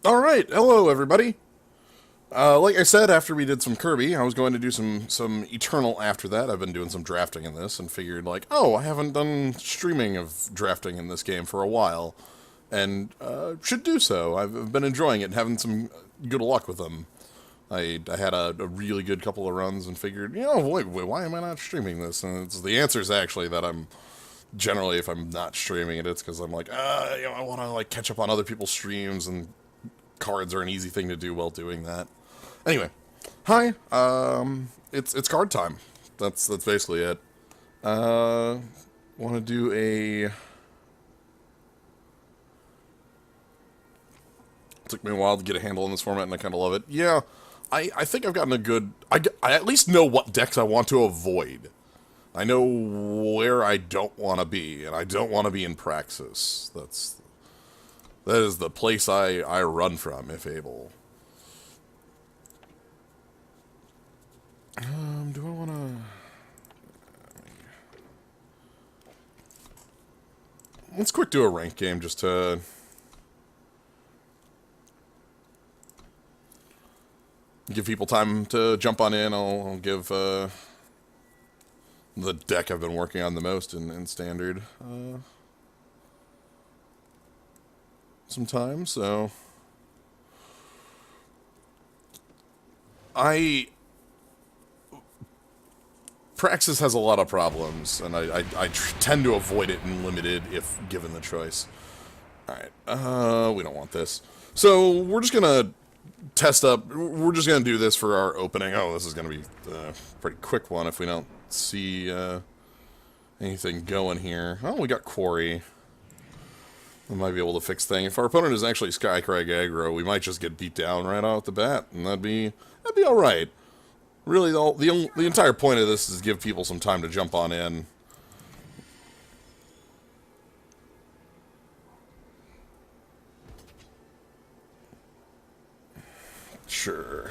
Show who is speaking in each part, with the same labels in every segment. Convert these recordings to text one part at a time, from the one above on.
Speaker 1: Alright, hello everybody. Like I said, after we did some Kirby, I was going to do some Eternal after that. I've been doing some drafting in this and figured like, oh, I haven't done streaming of drafting in this game for a while. And should do so. I've been enjoying it and having some good luck with them. I had a really good couple of runs and figured, wait, why am I not streaming this? And the answer is actually that I'm generally, if I'm not streaming it, it's because I'm like, I want to like catch up on other people's streams, and cards are an easy thing to do while doing that. Anyway, hi. It's card time. That's basically it. Want to do a. It took me a while to get a handle on this format, and I kind of love it. Yeah, I think I've gotten a good. I at least know what decks I want to avoid. I know where I don't want to be, and I don't want to be in Praxis. That is the place I run from, if able. Do I want to... Let's quick do a rank game just to... give people time to jump on in. I'll give the deck I've been working on the most in Standard some time, so... Praxis has a lot of problems, and I tend to avoid it in Limited if given the choice. Alright, we don't want this. So, we're just gonna test up, we're just gonna do this for our opening. Oh, this is gonna be a pretty quick one if we don't see anything going here. Oh, we got Quarry. We might be able to fix things. If our opponent is actually Skycrag aggro, we might just get beat down right off the bat, and that'd be alright. Really, the entire point of this is to give people some time to jump on in. Sure.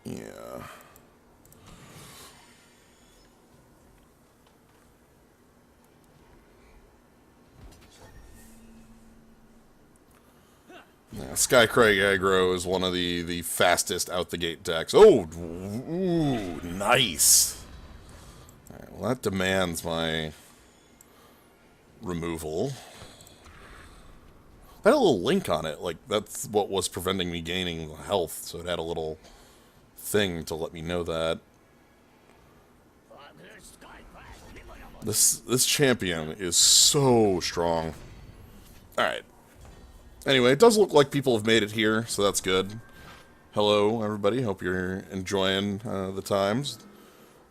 Speaker 1: Yeah. Yeah, Skycrag aggro is one of the fastest out the gate decks. Oh, ooh, nice. All right, well, that demands my removal. It had a little link on it, like that's what was preventing me gaining health, so it had a little thing to let me know that. This champion is so strong. Alright. Anyway, it does look like people have made it here, so that's good. Hello, everybody. Hope you're enjoying the times.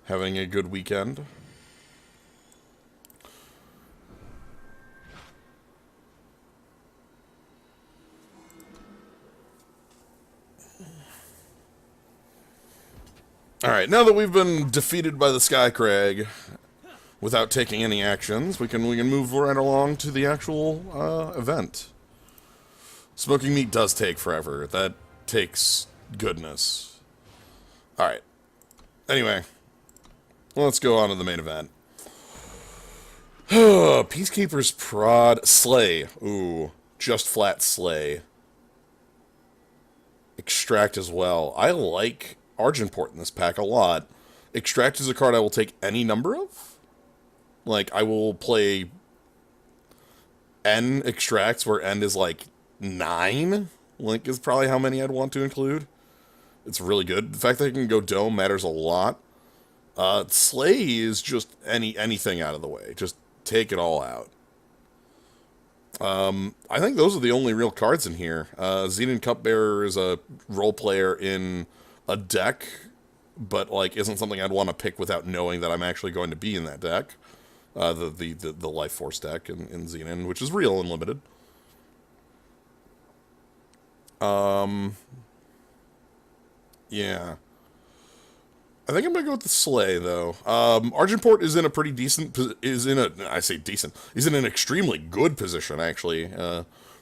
Speaker 1: Having a good weekend. Alright, now that we've been defeated by the Skycrag without taking any actions, we can move right along to the actual event. Smoking meat does take forever. That takes goodness. Alright. Anyway, let's go on to the main event. Peacekeeper's Prod Slay. Ooh, just flat Slay. Extract as well. I like Argenport in this pack a lot. Extract is a card I will take any number of. Like, I will play N extracts where N is like 9. Like, is probably how many I'd want to include. It's really good. The fact that I can go Dome matters a lot. Slay is just anything out of the way. Just take it all out. I think those are the only real cards in here. Xenon Cupbearer is a role player in a deck, but like isn't something I'd want to pick without knowing that I'm actually going to be in that deck. The Life Force deck in Xenon, which is real and limited. Yeah. I think I'm gonna go with the Slay, though. Argenport is in a pretty decent, he's in an extremely good position, actually,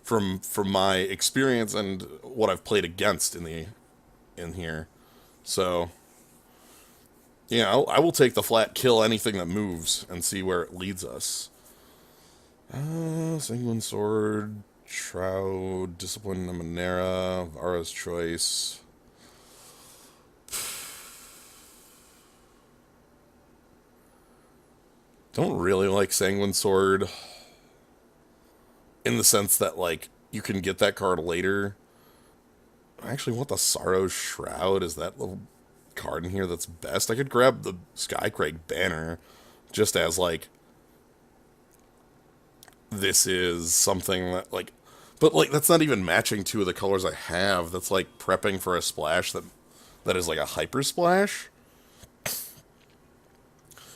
Speaker 1: from my experience and what I've played against in here. So yeah, I will take the flat kill anything that moves and see where it leads us. Sanguine Sword, Shroud, Discipline, Numenera, Vara's Choice. Don't really like Sanguine Sword in the sense that, like, you can get that card later. I actually want the Sorrow Shroud. Is that little card in here that's best? I could grab the Skycrag Banner just as, like, this is something that, like, but, like, that's not even matching two of the colors I have. That's, like, prepping for a splash that is, like, a Hyper Splash.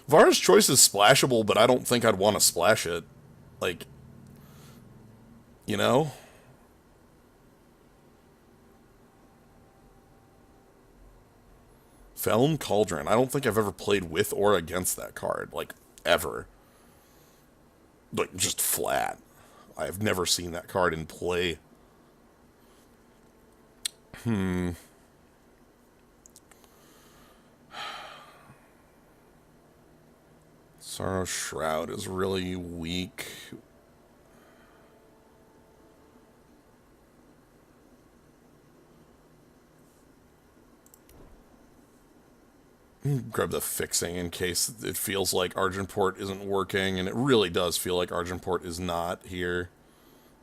Speaker 1: Vara's Choice is splashable, but I don't think I'd want to splash it. Like, you know? Feln Cauldron. I don't think I've ever played with or against that card. Like, ever. Like, just flat. I've never seen that card in play. Sorrow Shroud is really weak. Grab the Fixing in case it feels like Argenport isn't working, and it really does feel like Argenport is not here,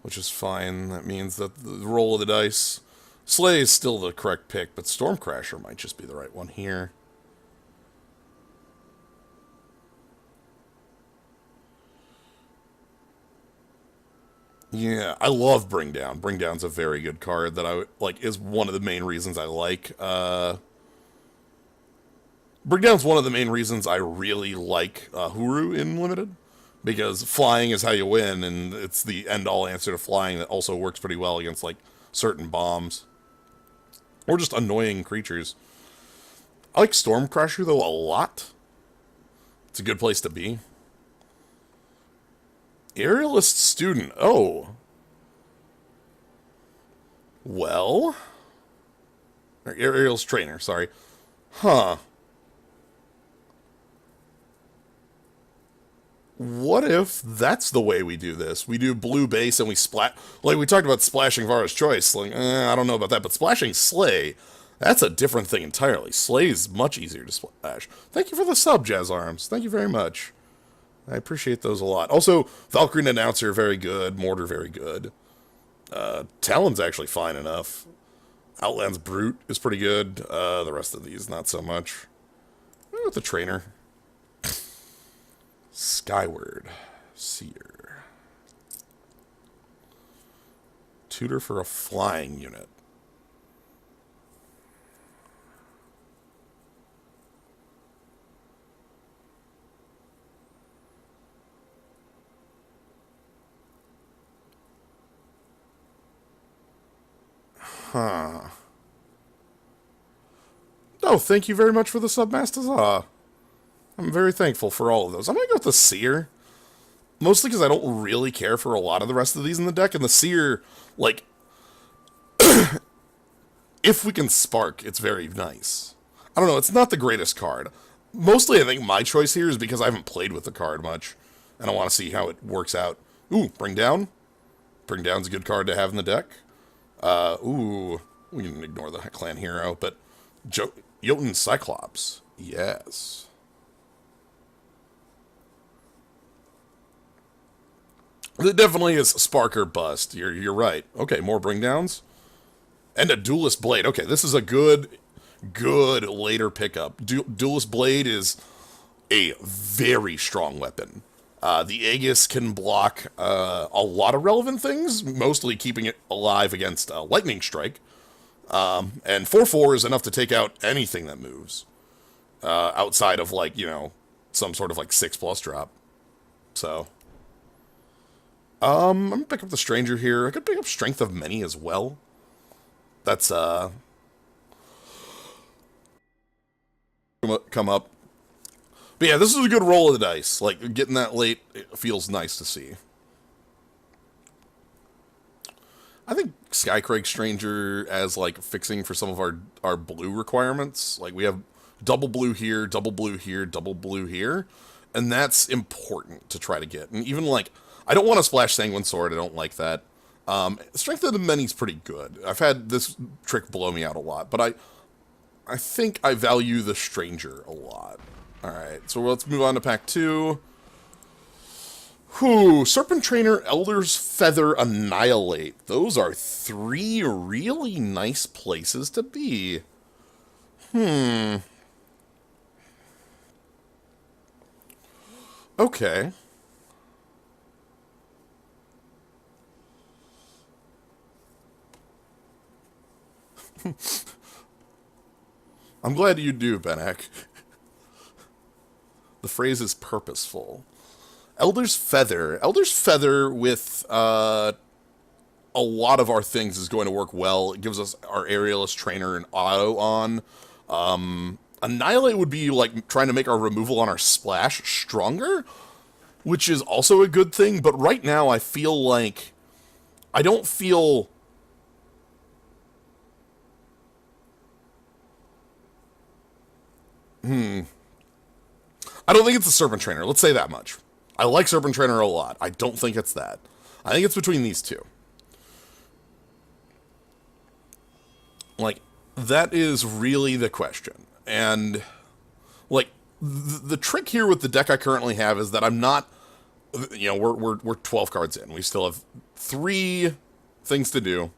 Speaker 1: which is fine. That means that the roll of the dice, Slay is still the correct pick, but Stormcrasher might just be the right one here. Yeah, I love Bring Down. Bring Down's a very good card that I like. Is one of the main reasons I like. Bring Down's one of the main reasons I really like Huru in Limited, because flying is how you win, and it's the end-all answer to flying that also works pretty well against like certain bombs or just annoying creatures. I like Stormcrasher though a lot. It's a good place to be. Aerialist Student. Oh. Well. Aerialist Trainer, sorry. Huh. What if that's the way we do this? We do blue base and we splat. Like we talked about splashing Vara's Choice. Like, I don't know about that, but splashing Slay, that's a different thing entirely. Slay is much easier to splash. Thank you for the sub, Jazz Arms. Thank you very much. I appreciate those a lot. Also, Valkyrie Announcer, very good. Mortar, very good. Talon's actually fine enough. Outland's Brute is pretty good. The rest of these, not so much. With the Trainer. Skyward. Seer. Tutor for a flying unit. Huh. Oh, thank you very much for the sub, Mastazah. I'm very thankful for all of those. I'm going to go with the Seer. Mostly because I don't really care for a lot of the rest of these in the deck. And the Seer, like, if we can Spark, it's very nice. I don't know, it's not the greatest card. Mostly I think my choice here is because I haven't played with the card much. And I want to see how it works out. Ooh, Bring Down. Bring Down's a good card to have in the deck. Ooh, we can ignore the clan hero, but Jotun Cyclops. Yes. It definitely is Spark or Bust. You're right. Okay, more Bring Downs. And a Duelist Blade. Okay, this is a good later pickup. Duelist Blade is a very strong weapon. The Aegis can block a lot of relevant things, mostly keeping it alive against Lightning Strike. And 4/4 is enough to take out anything that moves. Outside of, like, you know, some sort of, like, 6+ drop. So, I'm gonna pick up the Stranger here. I could pick up Strength of Many as well. That's, come up. But yeah, this is a good roll of the dice. Like, getting that late, it feels nice to see. I think Skycrag Stranger as like fixing for some of our blue requirements. Like we have double blue here, double blue here, double blue here, and that's important to try to get. And even like I don't want to splash Sanguine Sword. I don't like that. Strength of the Many's pretty good. I've had this trick blow me out a lot, but I think I value the Stranger a lot. All right, so let's move on to pack 2. Whew, Serpent Trainer, Elder's Feather, Annihilate. Those are 3 really nice places to be. Okay. I'm glad you do, Benek. The phrase is purposeful. Elder's Feather. Elder's Feather with a lot of our things is going to work well. It gives us our Aerialist Trainer and Auto on. Annihilate would be like trying to make our removal on our splash stronger, which is also a good thing. But right now I feel like I don't feel... I don't think it's the Serpent Trainer. Let's say that much. I like Serpent Trainer a lot. I don't think it's that. I think it's between these two. Like, that is really the question. And, like, the trick here with the deck I currently have is that I'm not... You know, we're 12 cards in. We still have 3 things to do.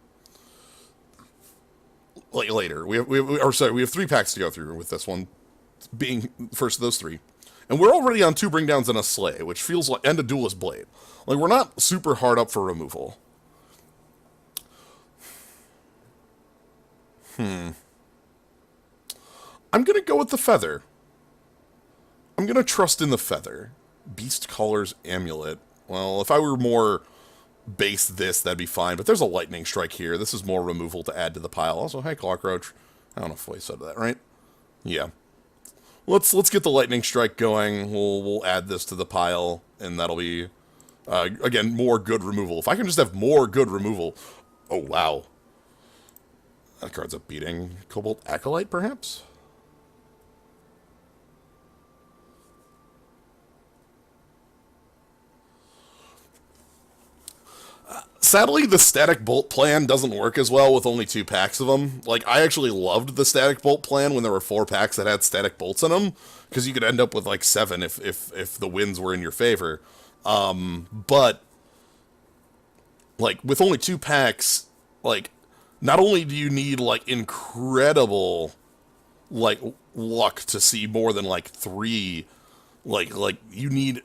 Speaker 1: Like, later. We have 3 packs to go through with this one being first of those 3. And we're already on 2 bring downs and a Slay, which feels like... And a Duelist Blade. Like, we're not super hard up for removal. I'm gonna go with the Feather. I'm gonna trust in the Feather. Beast Caller's Amulet. Well, if I were more base this, that'd be fine. But there's a Lightning Strike here. This is more removal to add to the pile. Also, hey, Cockroach. I don't know if I said that, right? Yeah. Let's get the Lightning Strike going. We'll add this to the pile, and that'll be, again, more good removal. If I can just have more good removal... Oh, wow. That card's up beating. Cobalt Acolyte, perhaps? Sadly, the Static Bolt plan doesn't work as well with only 2 packs of them. Like, I actually loved the Static Bolt plan when there were 4 packs that had Static Bolts in them, because you could end up with, like, 7 if the wins were in your favor. But, like, with only 2 packs, like, not only do you need, like, incredible, like, luck to see more than, like, 3, like, you need...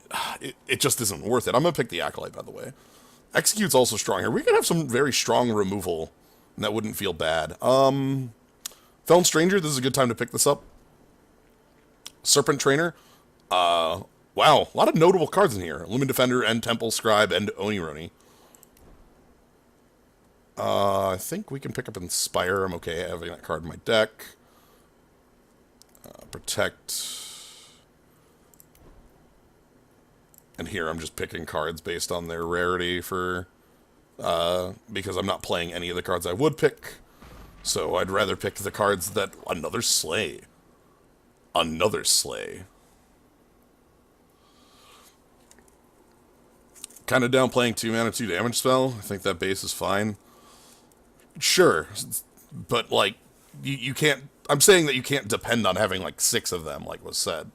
Speaker 1: It just isn't worth it. I'm gonna pick the Acolyte, by the way. Execute's also strong here. We could have some very strong removal, and that wouldn't feel bad. Felon Stranger, this is a good time to pick this up. Serpent Trainer. Wow, a lot of notable cards in here. Lumen Defender, and Temple Scribe, and Onironi. I think we can pick up Inspire. I'm okay having that card in my deck. Protect. And here I'm just picking cards based on their rarity for... because I'm not playing any of the cards I would pick. So I'd rather pick the cards that... Another Slay. Another Slay. Kind of downplaying 2 mana, 2 damage spell. I think that base is fine. Sure. But, like, you can't... I'm saying that you can't depend on having, like, 6 of them, like was said.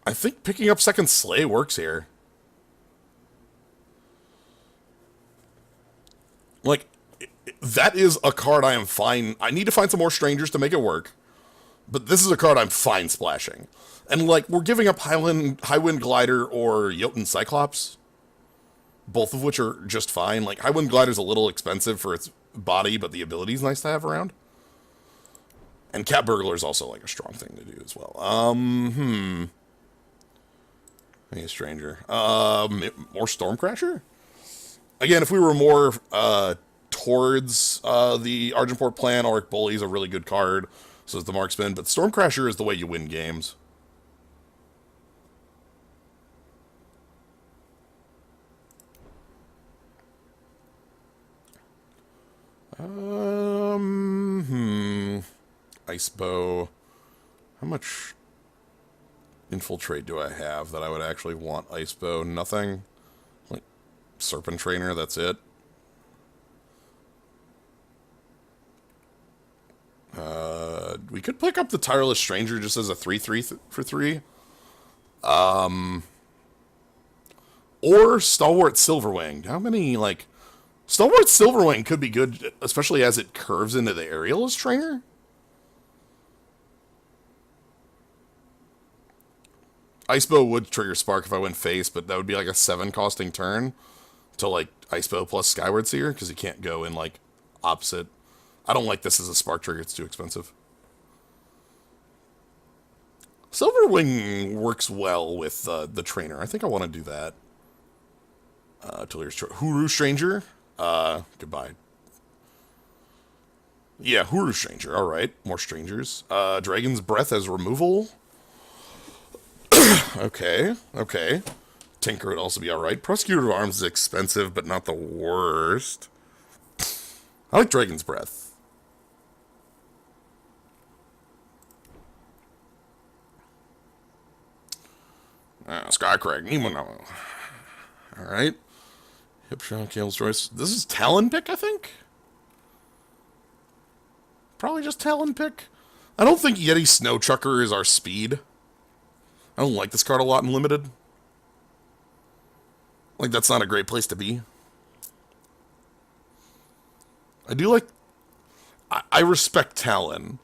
Speaker 1: I think picking up second Slay works here. Like, that is a card I am fine... I need to find some more Strangers to make it work. But this is a card I'm fine splashing. And, like, we're giving up Highwind Glider or Jotun Cyclops. Both of which are just fine. Like, Highwind Glider's a little expensive for its body, but the ability's nice to have around. And Cat Burglar is also, like, a strong thing to do as well. Hey, a Stranger. More Stormcrasher? Again, if we were more towards the Argenport plan, Auric Bully is a really good card. So is the Marksman. But Stormcrasher is the way you win games. Ice bow. How much infiltrate do I have that I would actually want ice bow? Nothing. Like serpent trainer, that's it. We could pick up the Tireless Stranger just as a 3/3 for 3. Or Stalwart Silverwing. How many, like... Stalwart Silverwing could be good, especially as it curves into the Aerialist Trainer. Icebow would trigger Spark if I went face, but that would be like a 7 costing turn to like Icebow plus Skyward Seer, because you can't go in like opposite. I don't like this as a Spark trigger, it's too expensive. Silverwing works well with the trainer. I think I want to do that. Huru Stranger. Goodbye. Yeah, Huru Stranger. Alright, more strangers. Dragon's Breath as removal. Okay. Tinker would also be alright. Prosecutor of Arms is expensive, but not the worst. I like Dragon's Breath. Skycrag, Nemo. Alright. Hipshot, Kale's Choice. This is Talon Pick, I think? Probably just Talon Pick. I don't think Yeti Snowchucker is our speed. I don't like this card a lot in Limited. Like, that's not a great place to be. I do like... I respect Talon.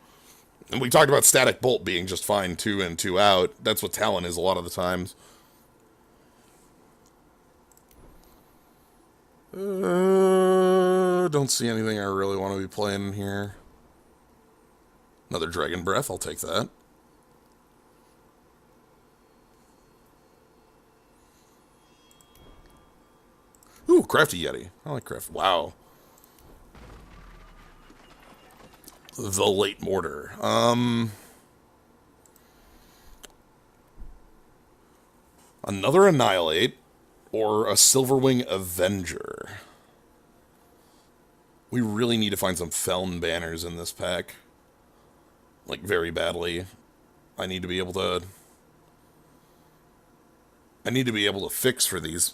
Speaker 1: And we talked about Static Bolt being just fine 2 in, 2 out. That's what Talon is a lot of the times. Don't see anything I really want to be playing here. Another Dragon Breath, I'll take that. Ooh, Crafty Yeti. I like Craft. Wow. The Late Mortar. Another Annihilate or a Silverwing Avenger. We really need to find some Feln banners in this pack. Like, very badly. I need to be able to fix for these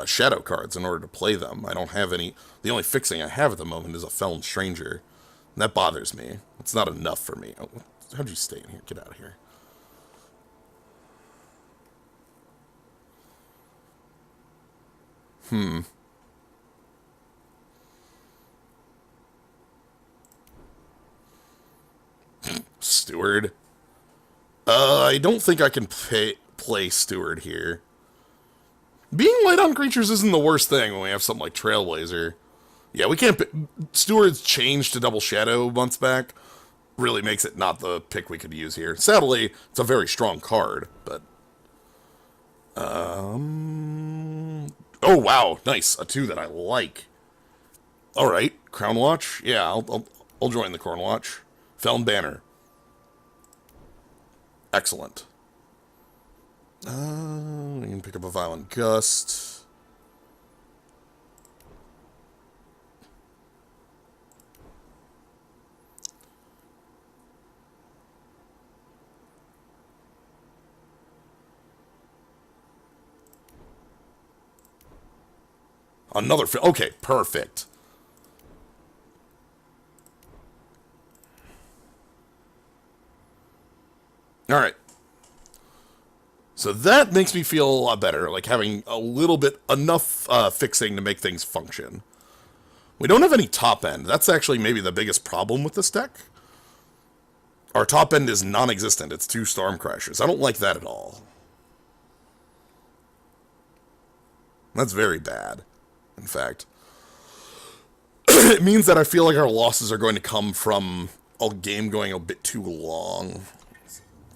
Speaker 1: shadow cards in order to play them. I don't have any... The only fixing I have at the moment is a Feln Stranger. And that bothers me. It's not enough for me. Oh, how'd you stay in here? Get out of here. Steward. I don't think I can play Steward here. Being light on creatures isn't the worst thing when we have something like Trailblazer. Yeah, we can't... Steward's changed to Double Shadow months back. Really makes it not the pick we could use here. Sadly, it's a very strong card, but... Oh, wow. Nice. A 2 that I like. Alright. Crown Watch? Yeah, I'll join the Crown Watch. Feln Banner. Excellent. We can pick up a Violent Gust. Another... Okay, perfect. Alright. So that makes me feel a lot better, like having a little bit, enough fixing to make things function. We don't have any top end. That's actually maybe the biggest problem with this deck. Our top end is non-existent. It's 2 Storm Crashers. I don't like that at all. That's very bad, in fact. It means that I feel like our losses are going to come from a game going a bit too long.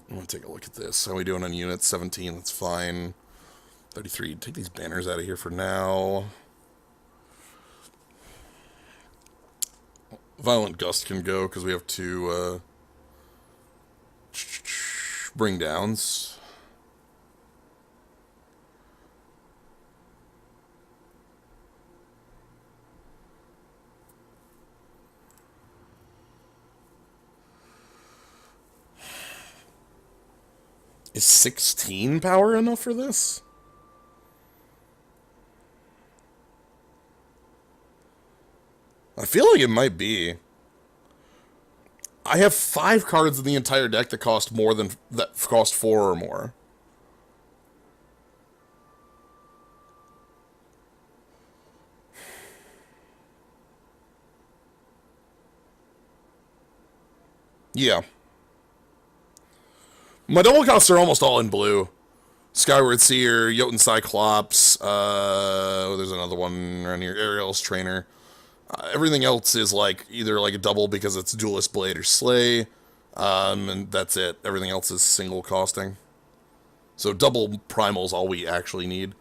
Speaker 1: I'm going to take a look at this. How are we doing on units? 17, that's fine. 33, take these banners out of here for now. Violent Gust can go, because we have 2 bring downs. Is 16 power enough for this? I feel like it might be. I have 5 cards in the entire deck that cost more than that cost 4 or more. Yeah. My double costs are almost all in blue. Skyward Seer, Jotun Cyclops, there's another one around here, Ariel's Trainer. Everything else is like either like a double because it's Duelist Blade or Slay, and that's it. Everything else is single costing. So double Primal's all we actually need.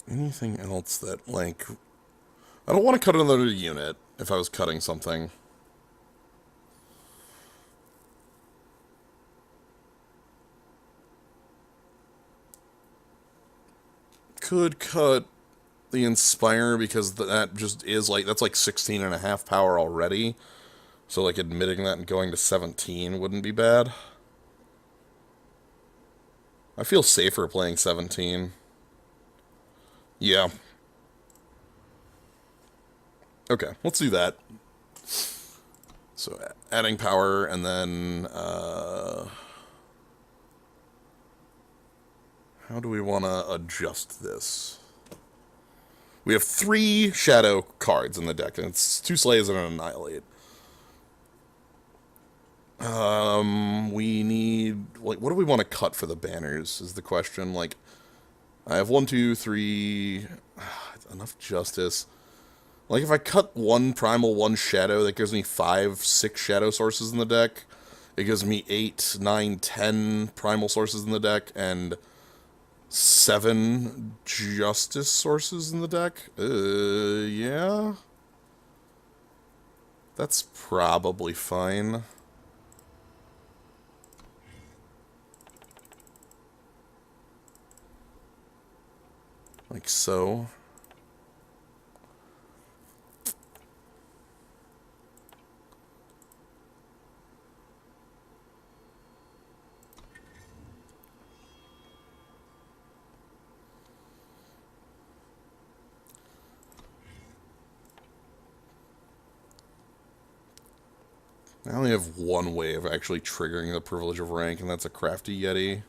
Speaker 1: Anything else that, like... I don't want to cut another unit if I was cutting something. Could cut the Inspire because that just is like... That's like 16.5 power already. So, like, admitting that and going to 17 wouldn't be bad. I feel safer playing 17. Yeah. Okay, let's do that. So, adding power, and then, how do we want to adjust this? We have 3 Shadow cards in the deck, and it's 2 Slays and an Annihilate. We need, like, what do we want to cut for the banners, is the question. Like, I have 1, 2, 3, enough Justice. Like, if I cut 1 Primal, 1 Shadow, that gives me 5, 6 Shadow sources in the deck. It gives me 8, 9, 10 Primal sources in the deck, and 7 Justice sources in the deck. Yeah? That's probably fine. Like so. I only have one way of actually triggering the Privilege of Rank, and that's a Crafty Yeti.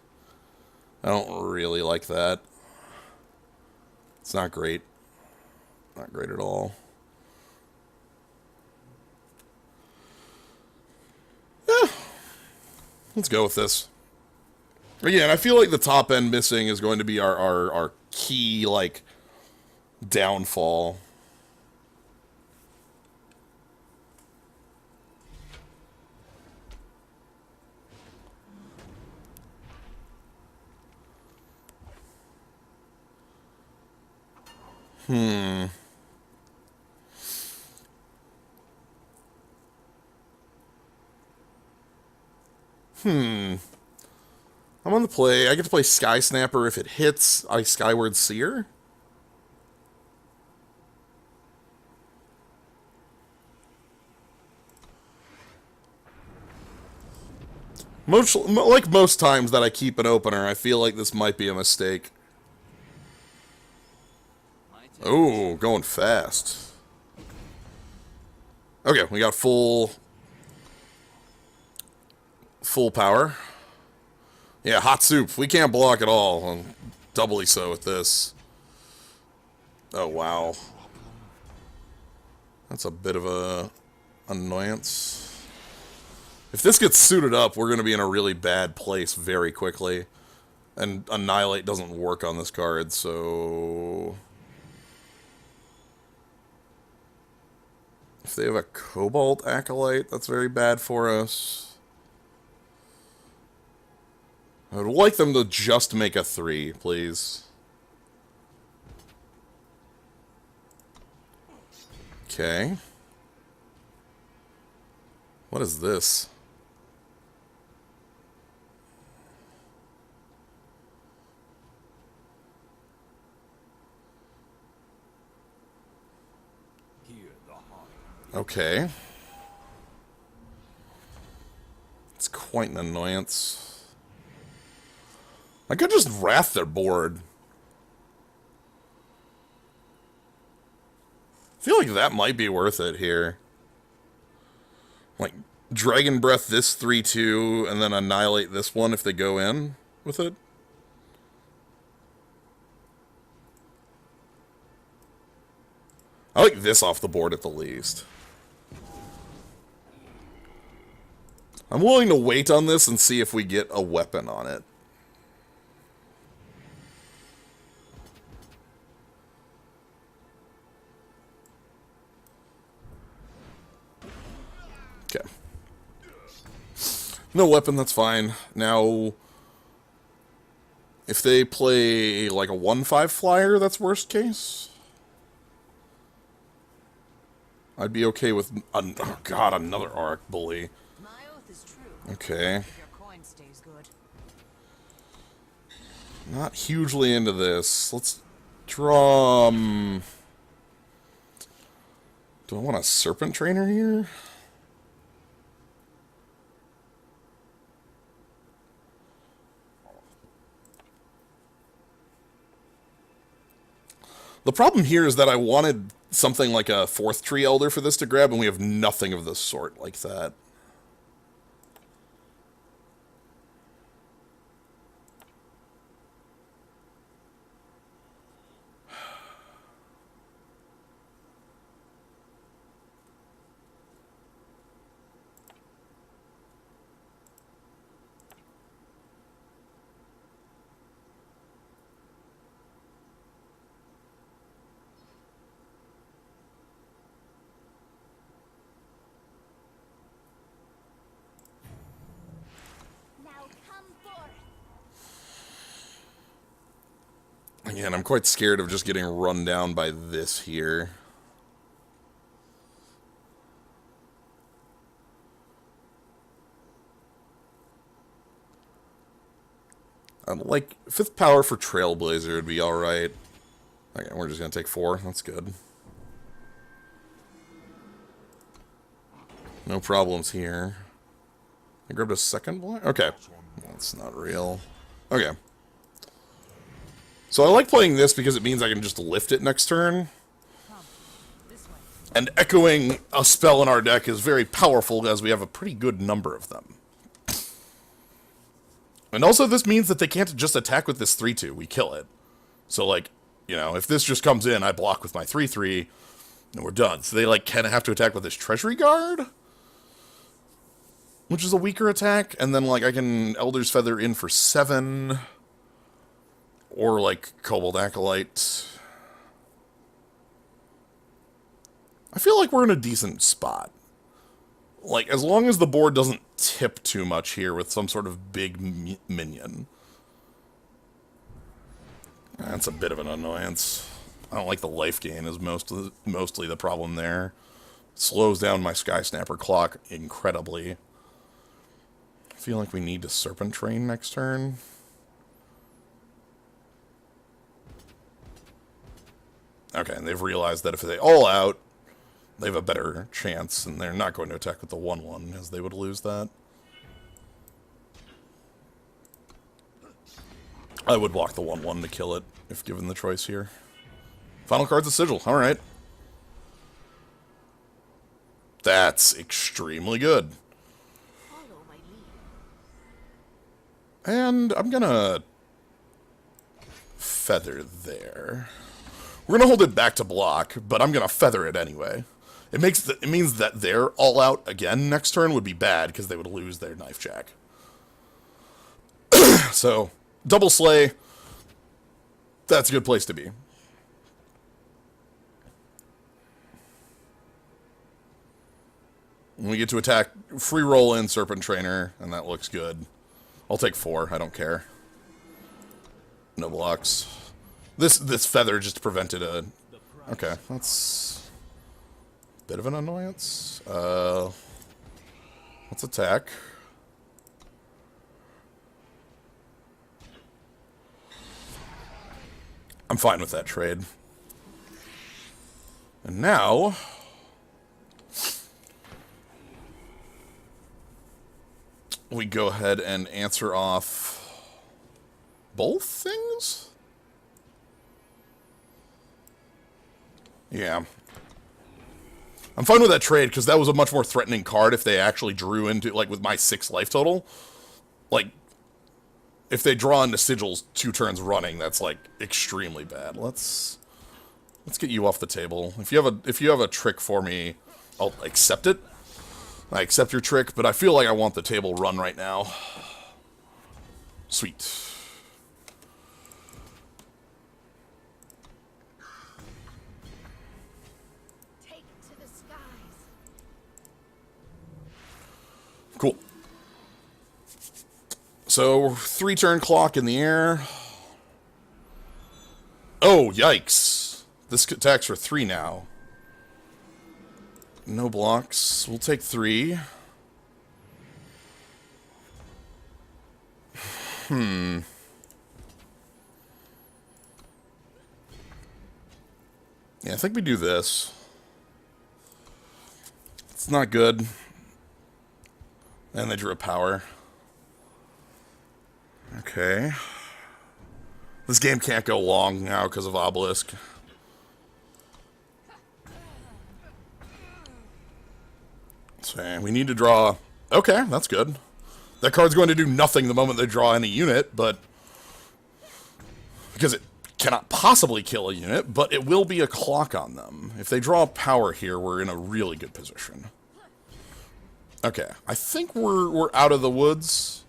Speaker 1: I don't really like that. It's not great. Not great at all. Yeah, let's go with this. Again, I feel like the top end missing is going to be our key, like, downfall. I'm on the play. I get to play Sky Snapper if it hits I Skyward Seer. Like most times that I keep an opener, I feel like this might be a mistake. Oh, going fast. Okay, we got full power. Yeah, hot soup. We can't block at all, and doubly so with this. Oh, wow. That's a bit of a annoyance. If this gets suited up, we're going to be in a really bad place very quickly. And Annihilate doesn't work on this card, so... If they have a Cobalt Acolyte, that's very bad for us. I would like them to just make a 3, please. Okay. What is this? Okay. It's quite an annoyance. I could just wrath their board. I feel like that might be worth it here. Like, Dragon Breath this 3/2, and then annihilate this one if they go in with it. I like this off the board at the least. I'm willing to wait on this and see if we get a weapon on it. Okay. No weapon, that's fine. Now, if they play like a 1/5 flyer, that's worst case. I'd be okay with... oh god, another Arc Bully.
Speaker 2: My oath is true.
Speaker 1: Okay.
Speaker 2: If your coin stays good.
Speaker 1: Not hugely into this. Let's draw... do I want a Serpent Trainer here? The problem here is that I wanted something like a 4th Tree Elder for this to grab, and we have nothing of the sort like that. Again, I'm quite scared of just getting run down by this here. Like, 5th power for Trailblazer would be alright. Okay, we're just gonna take 4. That's good. No problems here. I grabbed a 2nd blind? Okay. That's not real. Okay. So I like playing this because it means I can just lift it next turn. And echoing a spell in our deck is very powerful as we have a pretty good number of them. And also this means that they can't just attack with this 3/2. We kill it. So, like, you know, if this just comes in, I block with my 3/3, and we're done. So they, like, kind of have to attack with this Treasury Guard, which is a weaker attack. And then, like, I can Elder's Feather in for 7... or, like, Cobalt Acolyte. I feel like we're in a decent spot. Like, as long as the board doesn't tip too much here with some sort of big minion. That's a bit of an annoyance. I don't like the life gain is mostly the problem there. Slows down my Sky Snapper clock incredibly. I feel like we need to Serpent Train next turn. Okay, and they've realized that if they all out, they have a better chance, and they're not going to attack with the 1/1, as they would lose that. I would block the 1/1 to kill it, if given the choice here. Final card's a Sigil, alright. That's extremely good.
Speaker 2: Follow my lead.
Speaker 1: And I'm gonna feather there. We're gonna hold it back to block, but I'm gonna feather it anyway. It means that their all out again next turn would be bad because they would lose their Knife Jack. So, double slay. That's a good place to be. When we get to attack, free roll in Serpent Trainer, and that looks good. I'll take 4, I don't care. No blocks. This feather just prevented a... Okay, that's... bit of an annoyance. Let's attack. I'm fine with that trade. And now... we go ahead and answer off both things? Yeah. I'm fine with that trade, because that was a much more threatening card if they actually drew into, like, with my 6 life total. Like, if they draw into sigils 2 turns running, that's, like, extremely bad. Let's get you off the table. If you have a trick for me, I'll accept it. I accept your trick, but I feel like I want the table run right now. Sweet.
Speaker 2: Take to the skies.
Speaker 1: Cool. So, 3-turn clock in the air. Oh, yikes. This attacks for 3 now. No blocks. We'll take 3. Yeah, I think we do this. It's not good. And they drew a power. Okay. This game can't go long now because of Obelisk. So we need to draw... Okay, that's good. That card's going to do nothing the moment they draw any unit, but... Because it cannot possibly kill a unit, but it will be a clock on them. If they draw power here, we're in a really good position. Okay, I think we're out of the woods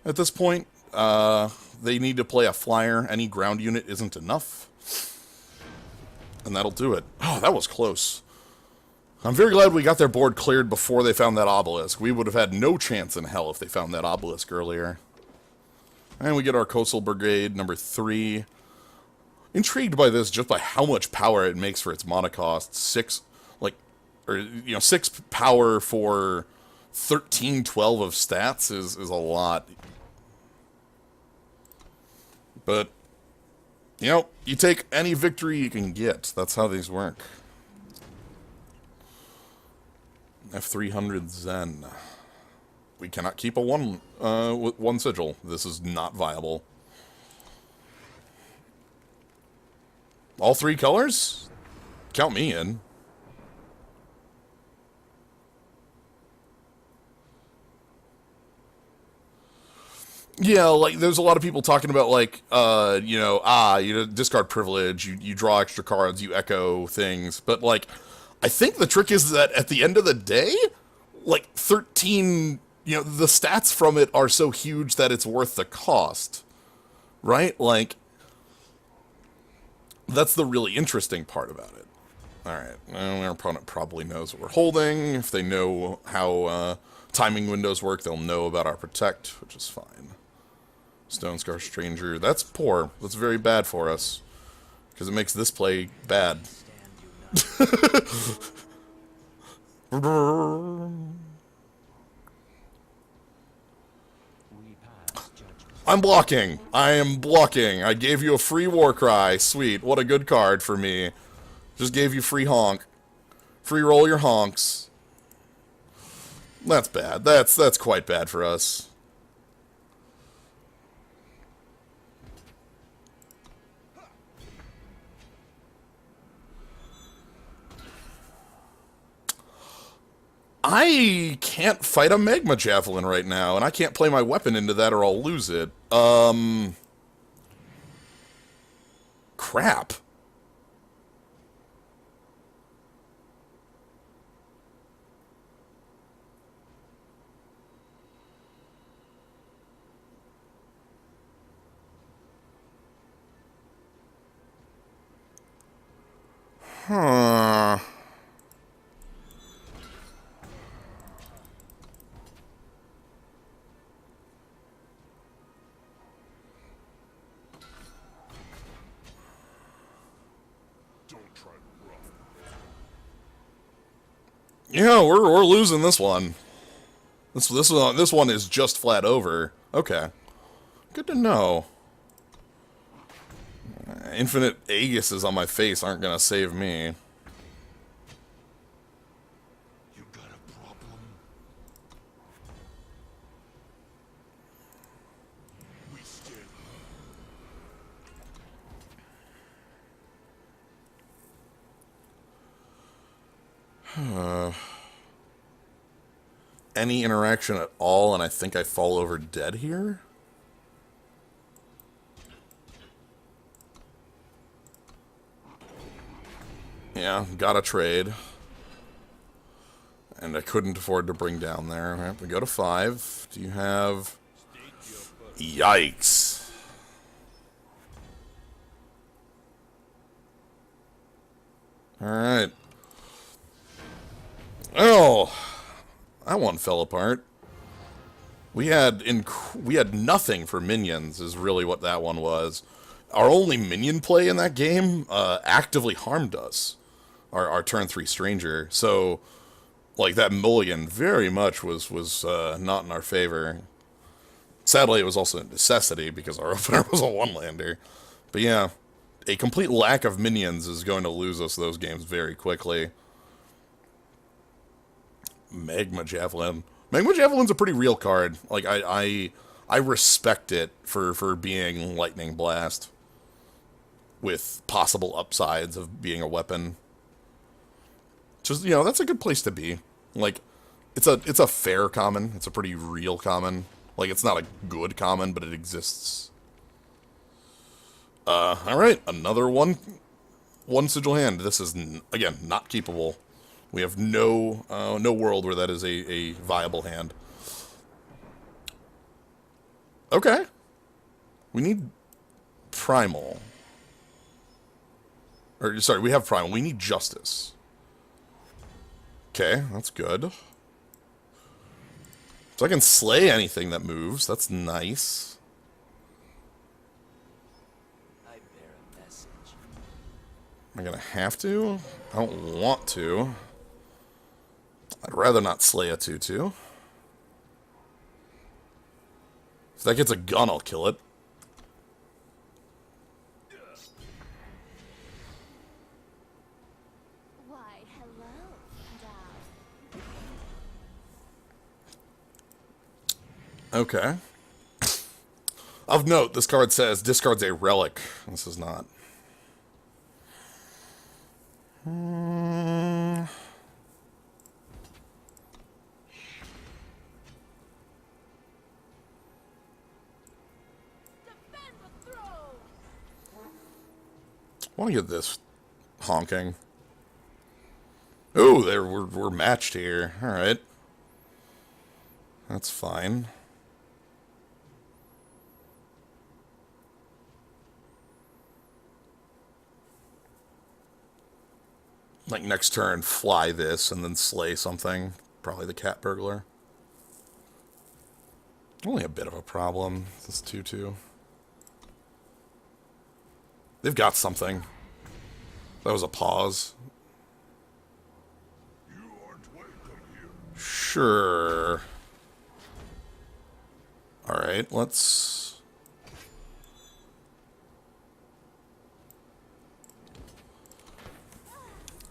Speaker 1: at this point. They need to play a flyer. Any ground unit isn't enough. And that'll do it. Oh, that was close. I'm very glad we got their board cleared before they found that obelisk. We would have had no chance in hell if they found that obelisk earlier. And we get our Coastal Brigade, number 3. Intrigued by this just by how much power it makes for its mana cost. 6 power for 13, 12 of stats is a lot. But, you take any victory you can get. That's how these work. F300 Zen. We cannot keep a 1 with 1 sigil. This is not viable. All 3 colors? Count me in. Yeah, like, there's a lot of people talking about, like, discard privilege, you draw extra cards, you echo things, but, like, I think the trick is that at the end of the day, like, 13, the stats from it are so huge that it's worth the cost, right? Like, that's the really interesting part about it. Alright, well, our opponent probably knows what we're holding. If they know how timing windows work, they'll know about our protect, which is fine. Stonescar Stranger, that's poor. That's very bad for us. Because it makes this play bad. I'm blocking. I am blocking. I gave you a free Warcry. Sweet. What a good card for me. Just gave you free honk. Free roll your honks. That's bad. That's quite bad for us. I can't fight a Magma Javelin right now, and I can't play my weapon into that or I'll lose it. Crap. Huh. Yeah, we're losing this one. This one is just flat over. Okay. Good to know. Infinite Aegises on my face aren't gonna save me.
Speaker 3: You got a problem?
Speaker 1: Any interaction at all, and I think I fall over dead here? Yeah, got a trade. And I couldn't afford to bring down there. Alright, we go to 5. Do you have... Yikes. Alright. Oh! That one fell apart. We had nothing for minions, is really what that one was. Our only minion play in that game actively harmed us. Our turn 3 stranger. So, like, that mulligan very much was not in our favor. Sadly, it was also a necessity because our opener was a one-lander. But yeah, a complete lack of minions is going to lose us those games very quickly. Magma Javelin. Magma Javelin's a pretty real card. Like, I respect it for being Lightning Blast. With possible upsides of being a weapon. Just, you know, that's a good place to be. Like, it's a fair common. It's a pretty real common. Like, it's not a good common, but it exists. Alright, another one sigil hand. This is, again, not keepable. We have no world where that is a viable hand. Okay. We need Primal. Or, sorry, we have Primal. We need Justice. Okay, that's good. So I can slay anything that moves. That's nice.
Speaker 3: I bear a message.
Speaker 1: Am I gonna have to? I don't want to. I'd rather not slay a 2/2. If that gets a gun, I'll kill it.
Speaker 2: Why, hello, Dal.
Speaker 1: Okay. Of note, this card says discards a relic. This is not.
Speaker 2: Defend the throne!
Speaker 1: I want to get this honking. Ooh, there we're matched here. All right, that's fine. Like next turn, fly this and then slay something. Probably the cat burglar. Only a bit of a problem. This 2/2. They've got something. That was a pause. Sure. Alright, let's...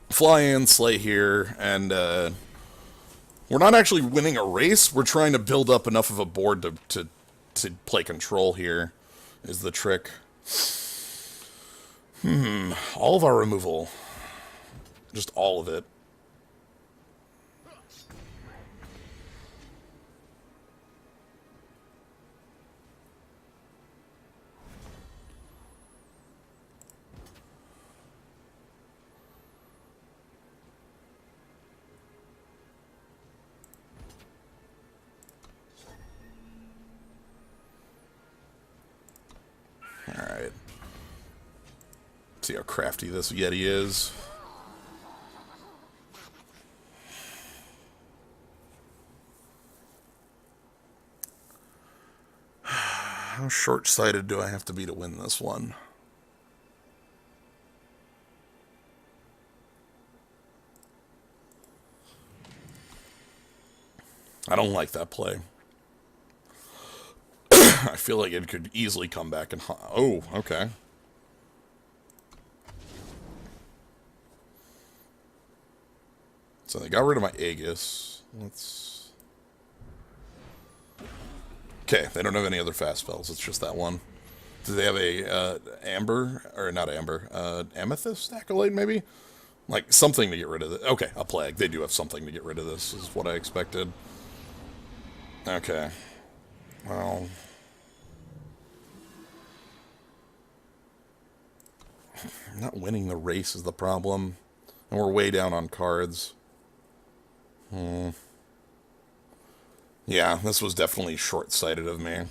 Speaker 1: fly in, slay here, and we're not actually winning a race. We're trying to build up enough of a board to play control here, is the trick. All of our removal. Just all of it. Alright. See how crafty this Yeti is. How short-sighted do I have to be to win this one? I don't like that play. I feel like it could easily come back and... oh, okay. So they got rid of my Aegis. Let's... okay, they don't have any other fast spells. It's just that one. Do they have a Amber? Or not Amber. Amethyst Acolyte, maybe? Like, something to get rid of it. Okay, a plague. They do have something to get rid of this, is what I expected. Okay. Well... not winning the race is the problem. And we're way down on cards. Yeah, this was definitely short-sighted of me.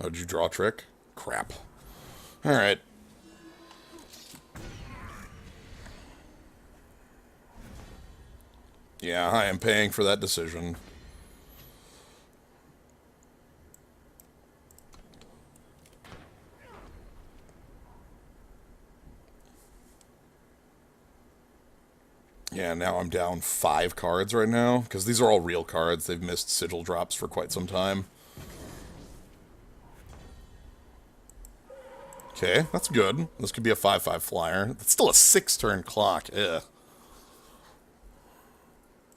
Speaker 1: Oh, did you draw a trick? Crap. Alright. Yeah, I am paying for that decision. Yeah, now I'm down 5 cards right now, because these are all real cards. They've missed sigil drops for quite some time. Okay, that's good. This could be a 5/5 flyer. That's still a 6-turn clock. Ugh.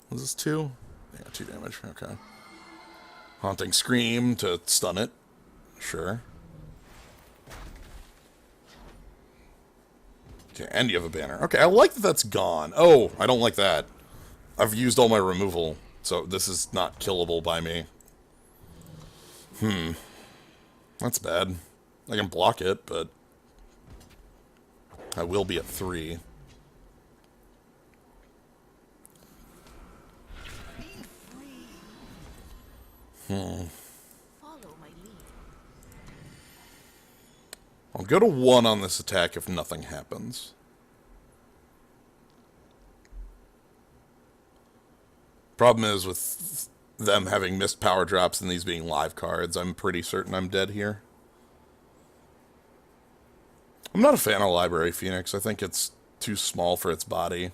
Speaker 1: Was this 2? Yeah, 2 damage. Okay. Haunting Scream to stun it. Sure. Okay, and you have a banner. Okay, I like that that's gone. Oh, I don't like that. I've used all my removal, so this is not killable by me. That's bad. I can block it, but I will be at 3.
Speaker 2: Follow my lead.
Speaker 1: I'll go to 1 on this attack if nothing happens. Problem is, with them having missed power drops and these being live cards, I'm pretty certain I'm dead here. I'm not a fan of Library Phoenix. I think it's too small for its body.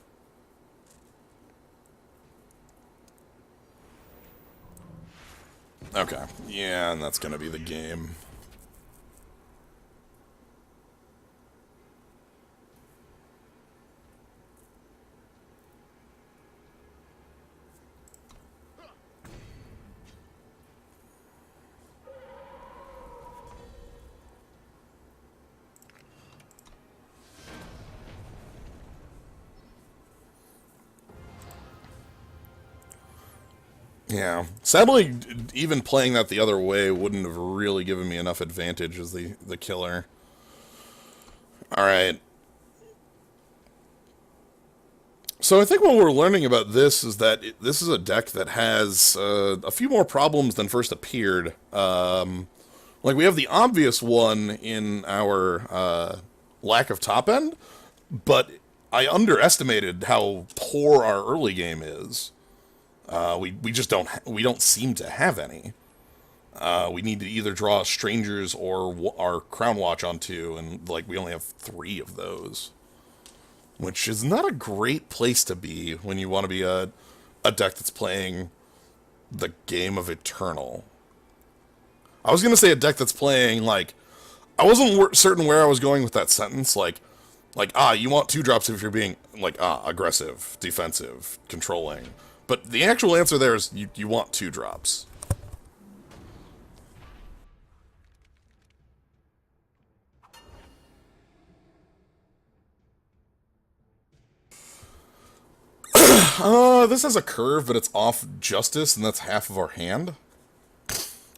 Speaker 1: Okay. Yeah, and that's gonna be the game. Yeah. Sadly, even playing that the other way wouldn't have really given me enough advantage as the killer. Alright. So I think what we're learning about this is that this is a deck that has a few more problems than first appeared. Like, we have the obvious one in our lack of top end, but I underestimated how poor our early game is. We just don't seem to have any. We need to either draw strangers or our Crown Watch on 2, and like we only have 3 of those, which is not a great place to be when you want to be a deck that's playing the game of Eternal. I was gonna say a deck that's playing, like, I wasn't certain where I was going with that sentence, like, you want 2-drops if you're being, like, aggressive, defensive, controlling. But the actual answer there is you want 2-drops. This has a curve, but it's off Justice, and that's half of our hand.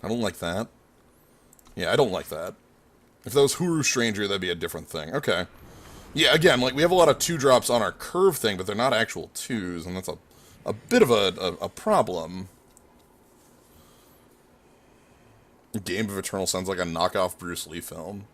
Speaker 1: I don't like that. Yeah, I don't like that. If that was Huru Stranger, that'd be a different thing. Okay. Yeah, again, like, we have a lot of 2-drops on our curve thing, but they're not actual 2s, and that's a bit of a problem. Game of Eternal sounds like a knockoff Bruce Lee film.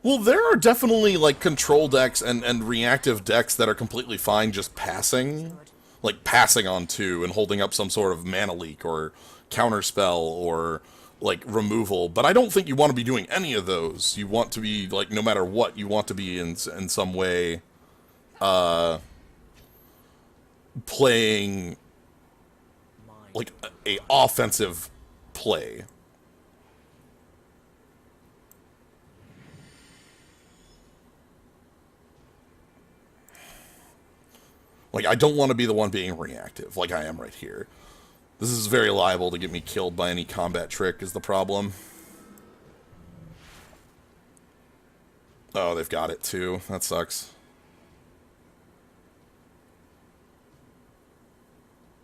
Speaker 1: Well, there are definitely, like, control decks and reactive decks that are completely fine just passing. Like, passing on 2 and holding up some sort of mana leak or counterspell or, like, removal. But I don't think you want to be doing any of those. You want to be, like, no matter what, you want to be in some way playing, like, a offensive play. Like, I don't want to be the one being reactive, like I am right here. This is very liable to get me killed by any combat trick is the problem. Oh, they've got it too. That sucks.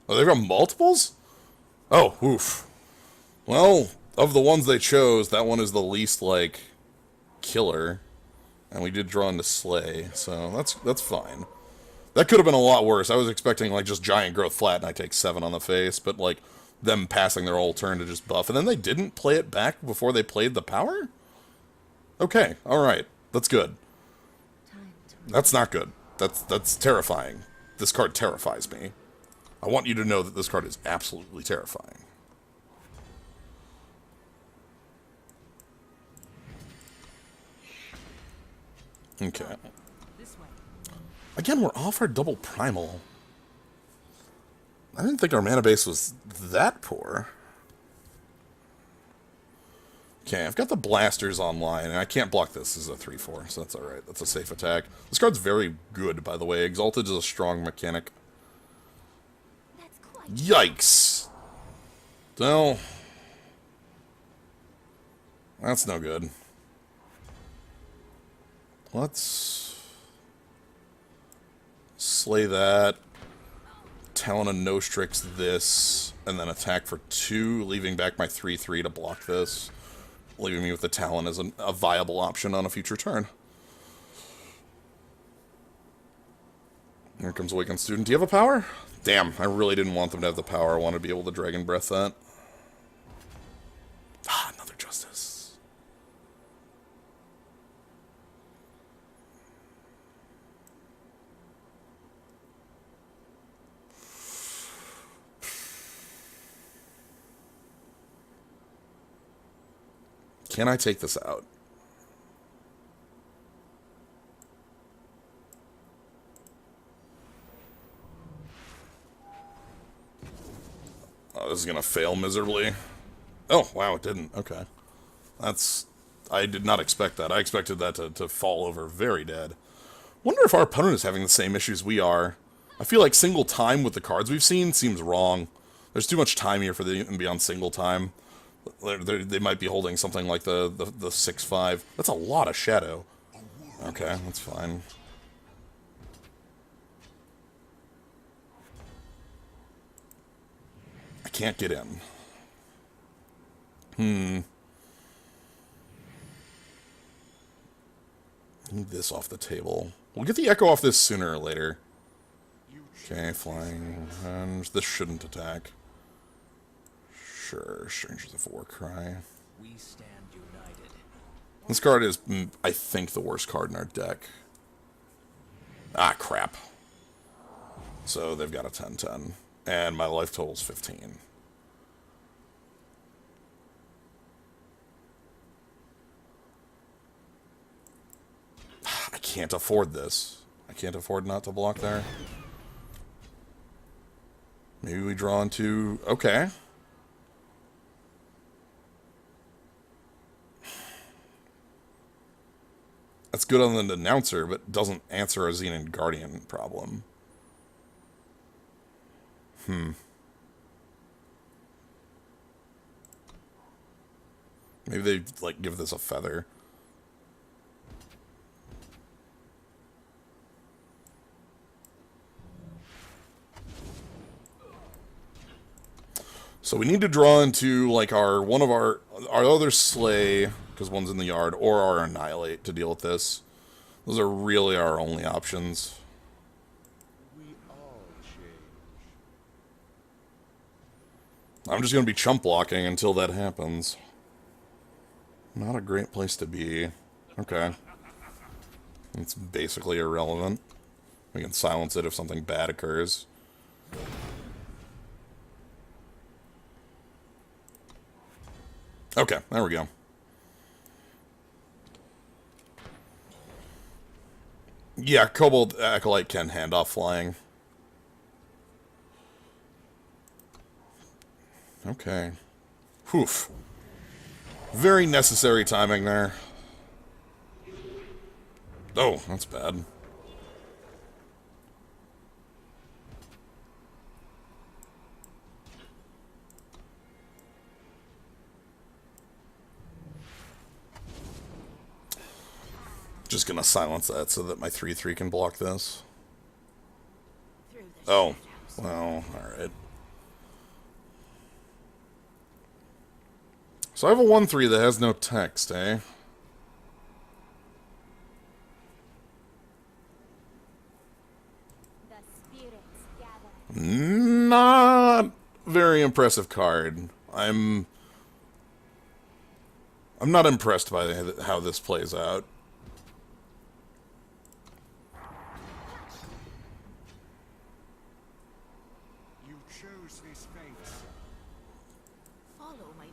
Speaker 1: Oh, they've got multiples? Oh, oof. Well, of the ones they chose, that one is the least, like, killer. And we did draw into Slay, so that's fine. That could have been a lot worse. I was expecting, like, just giant growth flat and I take 7 on the face, but, like, them passing their whole turn to just buff. And then they didn't play it back before they played the power? Okay, alright. That's good. That's not good. That's terrifying. This card terrifies me. I want you to know that this card is absolutely terrifying. Okay. Again, we're off our double primal. I didn't think our mana base was that poor. Okay, I've got the blasters online, and I can't block this as a 3/4, so that's alright. That's a safe attack. This card's very good, by the way. Exalted is a strong mechanic. Yikes! No. That's no good. Let's slay that. Talon and No Strix this, and then attack for 2, leaving back my 3/3 to block this. Leaving me with the Talon as a viable option on a future turn. Here comes Awakened Student. Do you have a power? Damn, I really didn't want them to have the power. I wanted to be able to Dragon Breath that. Ah, another Justice. Can I take this out? Oh, this is gonna fail miserably. Oh, wow, it didn't. Okay. That's... I did not expect that. I expected that to fall over very dead. Wonder if our opponent is having the same issues we are. I feel like single time with the cards we've seen seems wrong. There's too much time here for them to be on single time. They might be holding something like the 6/5. That's a lot of shadow. Okay, that's fine. I can't get in. Need this off the table. We'll get the Echo off this sooner or later. Okay, flying. And this shouldn't attack. Sure, Strangers of Warcry.
Speaker 3: We stand united.
Speaker 1: This card is, I think, the worst card in our deck. Ah, crap. So they've got a 10/10. And my life total's 15. I can't afford this. I can't afford not to block there. Maybe we draw into... Okay. That's good on the announcer, but doesn't answer our Xenon Guardian problem. Maybe they, like, give this a feather. So we need to draw into, like, our other Slay, because one's in the yard, or our Annihilate to deal with this. Those are really our only options.
Speaker 4: We all change.
Speaker 1: I'm just going to be chump blocking until that happens. Not a great place to be. Okay. It's basically irrelevant. We can silence it if something bad occurs. Okay, there we go. Yeah, Kobold Acolyte can hand off flying. Okay. Whew. Very necessary timing there. Oh, that's bad. Just gonna silence that so that my 3/3 can block this.
Speaker 2: Through the
Speaker 1: Oh,
Speaker 2: shadows.
Speaker 1: well, alright. So I have a 1/3 that has no text, eh?
Speaker 5: The spirits gather.
Speaker 1: Not very impressive card. I'm not impressed by how this plays out.
Speaker 4: You chose this fate.
Speaker 2: Follow my lead.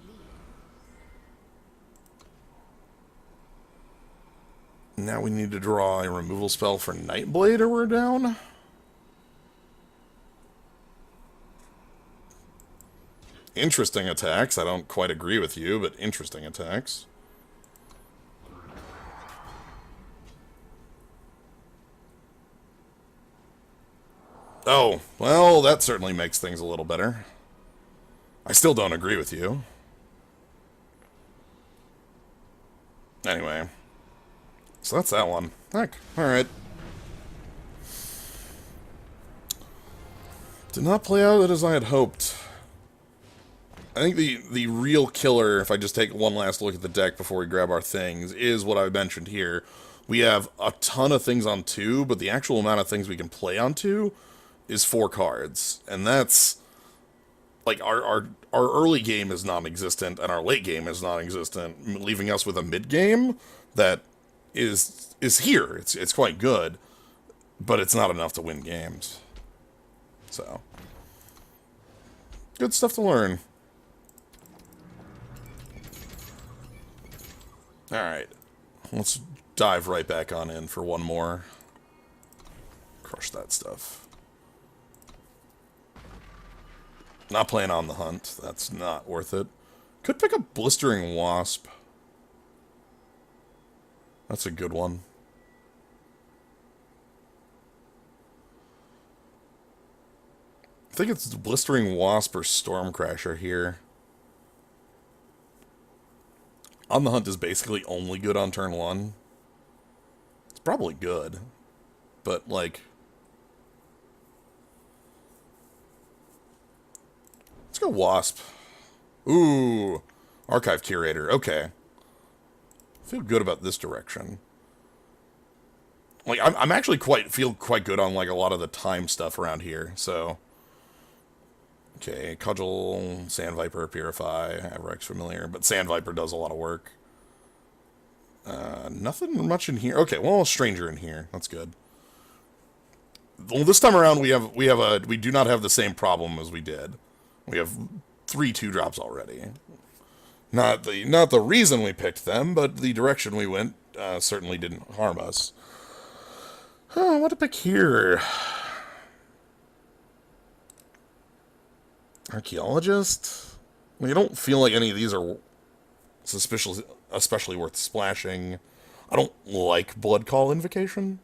Speaker 1: Now we need to draw a removal spell for Nightblade or we're down. Interesting attacks. I don't quite agree with you, but interesting attacks. Oh, well, that certainly makes things a little better. I still don't agree with you. Anyway. So that's that one. Heck, alright. Did not play out as I had hoped. I think the real killer, if I just take one last look at the deck before we grab our things, is what I mentioned here. We have a ton of things on 2, but the actual amount of things we can play on 2 is 4 cards. And that's... like, our early game is non-existent, and our late game is non-existent, leaving us with a mid-game that is here. It's quite good, but it's not enough to win games. So, good stuff to learn. Alright, let's dive right back on in for one more. Crush that stuff. Not playing on the hunt. That's not worth it. Could pick a Blistering Wasp. That's a good one. I think it's Blistering Wasp or Stormcrasher here. On the Hunt is basically only good on turn 1. It's probably good. But, like... let's go Wasp. Ooh. Archive Curator. Okay. I feel good about this direction. Like, I'm actually feel quite good on, like, a lot of the time stuff around here, so... okay, Cudgel, Sandviper, Purify, Avrex Familiar, but Sandviper does a lot of work. Nothing much in here. Okay, well, a Stranger in here. That's good. Well, this time around we do not have the same problem as we did. We have 3 2-drops already. Not the reason we picked them, but the direction we went certainly didn't harm us. What to pick here? Archaeologist? Well, you don't feel like any of these are especially worth splashing. I don't like Blood Call Invocation.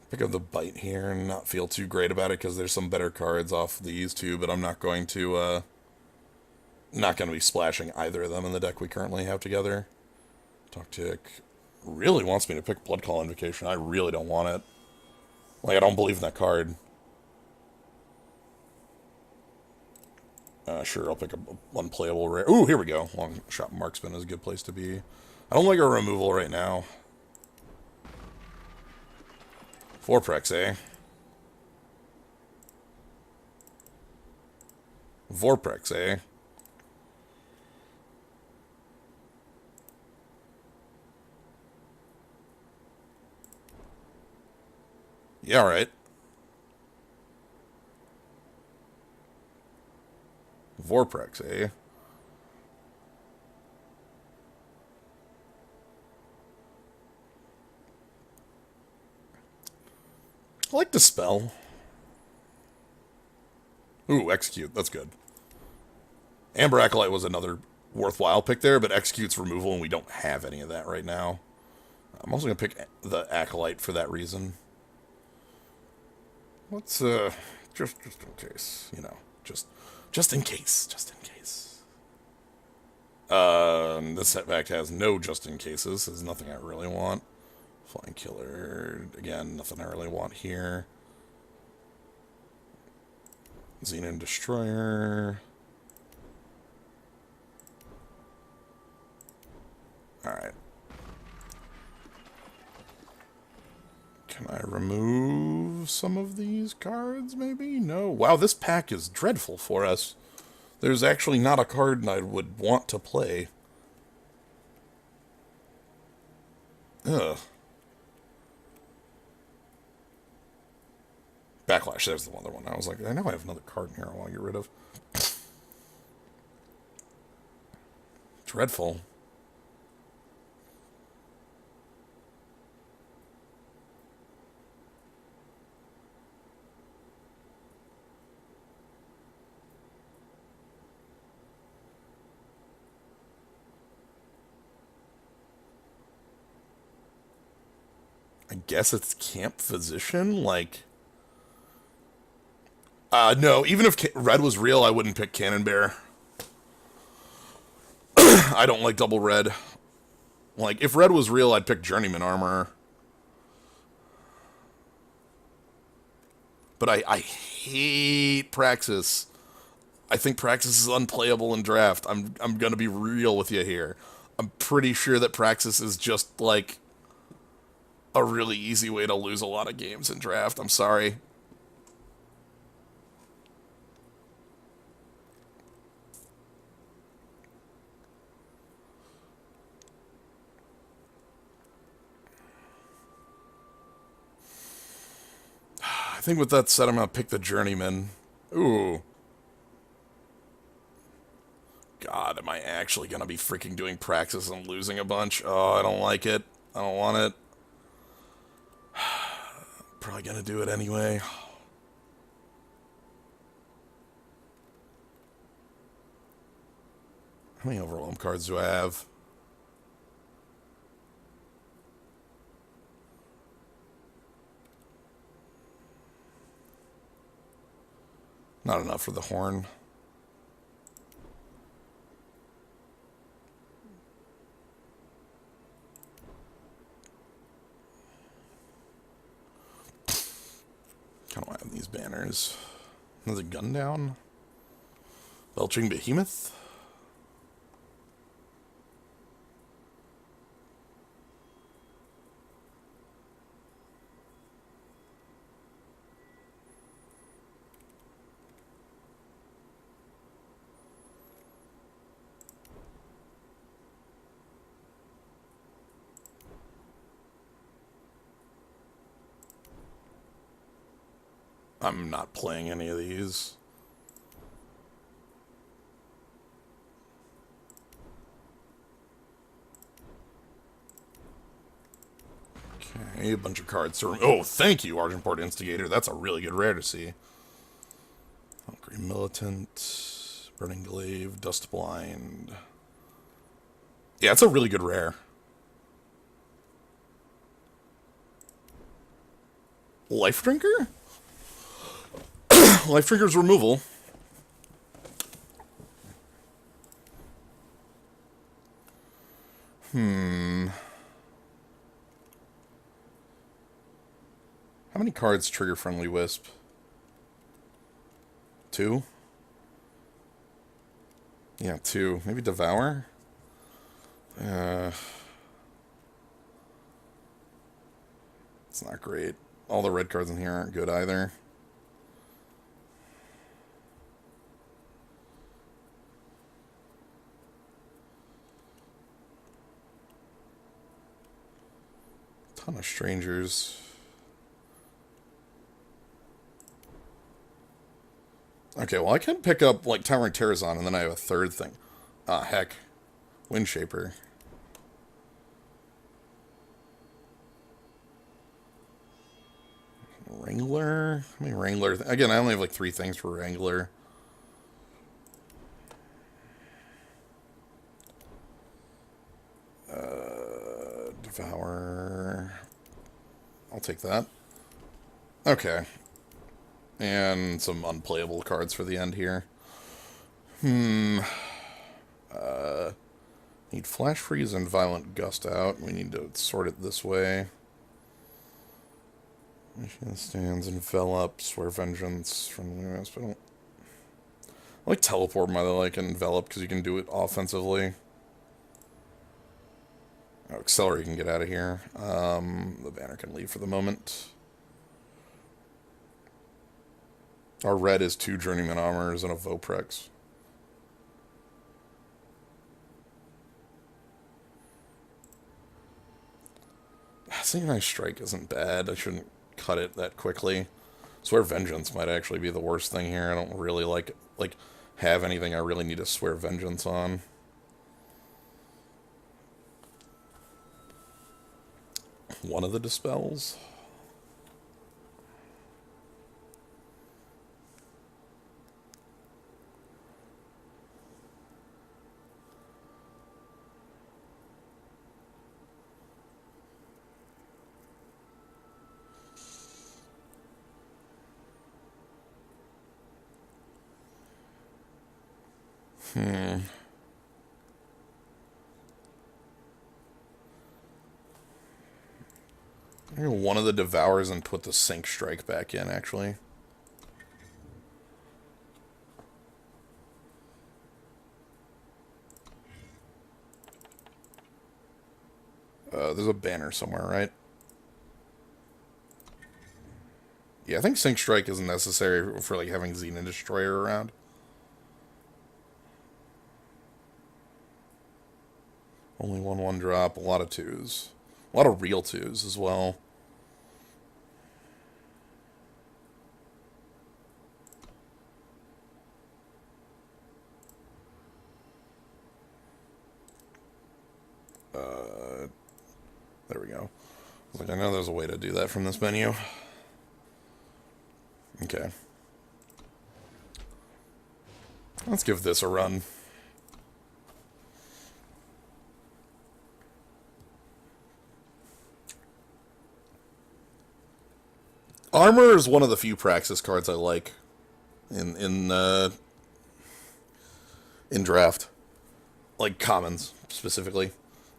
Speaker 1: Pick up the Bite here and not feel too great about it because there's some better cards off these two, but I'm not going to be splashing either of them in the deck we currently have together. Toctic really wants me to pick Blood Call Invocation. I really don't want it. Like, I don't believe in that card. Sure, I'll pick a unplayable rare. Ooh, here we go. Long Shot Marksman is a good place to be. I don't like a removal right now. Vorprex, eh? Vorprex, eh? Yeah, alright. Vorprex, eh? I like Dispel. Ooh, Execute. That's good. Amber Acolyte was another worthwhile pick there, but Execute's removal, and we don't have any of that right now. I'm also going to pick the Acolyte for that reason. Let's just in case, you know, just in case, just in case. This setback has no just in cases. There's nothing I really want. Flying Killer, again, nothing I really want here. Xenon Destroyer. Alright. Can I remove some of these cards, maybe? No. Wow, this pack is dreadful for us. There's actually not a card I would want to play. Ugh. Backlash, there's the other one. I was like, I know I have another card in here I want to get rid of. Dreadful. I guess it's Camp Physician, like... no, even if red was real, I wouldn't pick Cannon Bear. I don't like double red. Like, if red was real, I'd pick Journeyman Armor. But I hate Praxis. I think Praxis is unplayable in draft. I'm gonna be real with you here. I'm pretty sure that Praxis is just, like, a really easy way to lose a lot of games in draft. I'm sorry. I think with that said, I'm going to pick the Journeyman. Ooh. God, am I actually going to be freaking doing Praxis and losing a bunch? Oh, I don't like it. I don't want it. Probably going to do it anyway. How many Overwhelm cards do I have? Not enough for the horn. Kind of want to have these banners. Another gun down. Belching Behemoth. I'm not playing any of these. Okay, a bunch of cards to oh, thank you, Argenport Instigator. That's a really good rare to see. Green Militant, Burning Glaive, Dust Blind. Yeah, it's a really good rare. Life Drinker? Life Drinker's removal. How many cards trigger Friendly Wisp? 2? Yeah, 2. Maybe Devour? It's not great. All the red cards in here aren't good either. Ton of strangers. Okay, well I can pick up like Towering Terrazon and then I have a third thing. Ah, heck. Windshaper. Wrangler? How many Wrangler? Again, I only have like 3 things for Wrangler. Devour. I'll take that. Okay. And some unplayable cards for the end here. Need Flash Freeze and Violent Gust out. We need to sort it this way. Mission Stands, Envelop, Swear Vengeance, Friendly Wisp. I like Teleport more than I like Envelop because you can do it offensively. Oh, Accelerate can get out of here. The banner can leave for the moment. Our red is 2 Journeyman Armors and a Voprex. Synchronized Strike isn't bad. I shouldn't cut it that quickly. Swear Vengeance might actually be the worst thing here. I don't really like have anything I really need to swear vengeance on. One of the Dispels. One of the Devours and put the Sync Strike back in, actually. There's a banner somewhere, right? Yeah, I think Sync Strike isn't necessary for like having Xena Destroyer around. Only 1/1 drop, a lot of 2s. A lot of real 2s as well. There we go. I know there's a way to do that from this menu. Okay. Let's give this a run. Armor is one of the few Praxis cards I like in draft. Like commons specifically.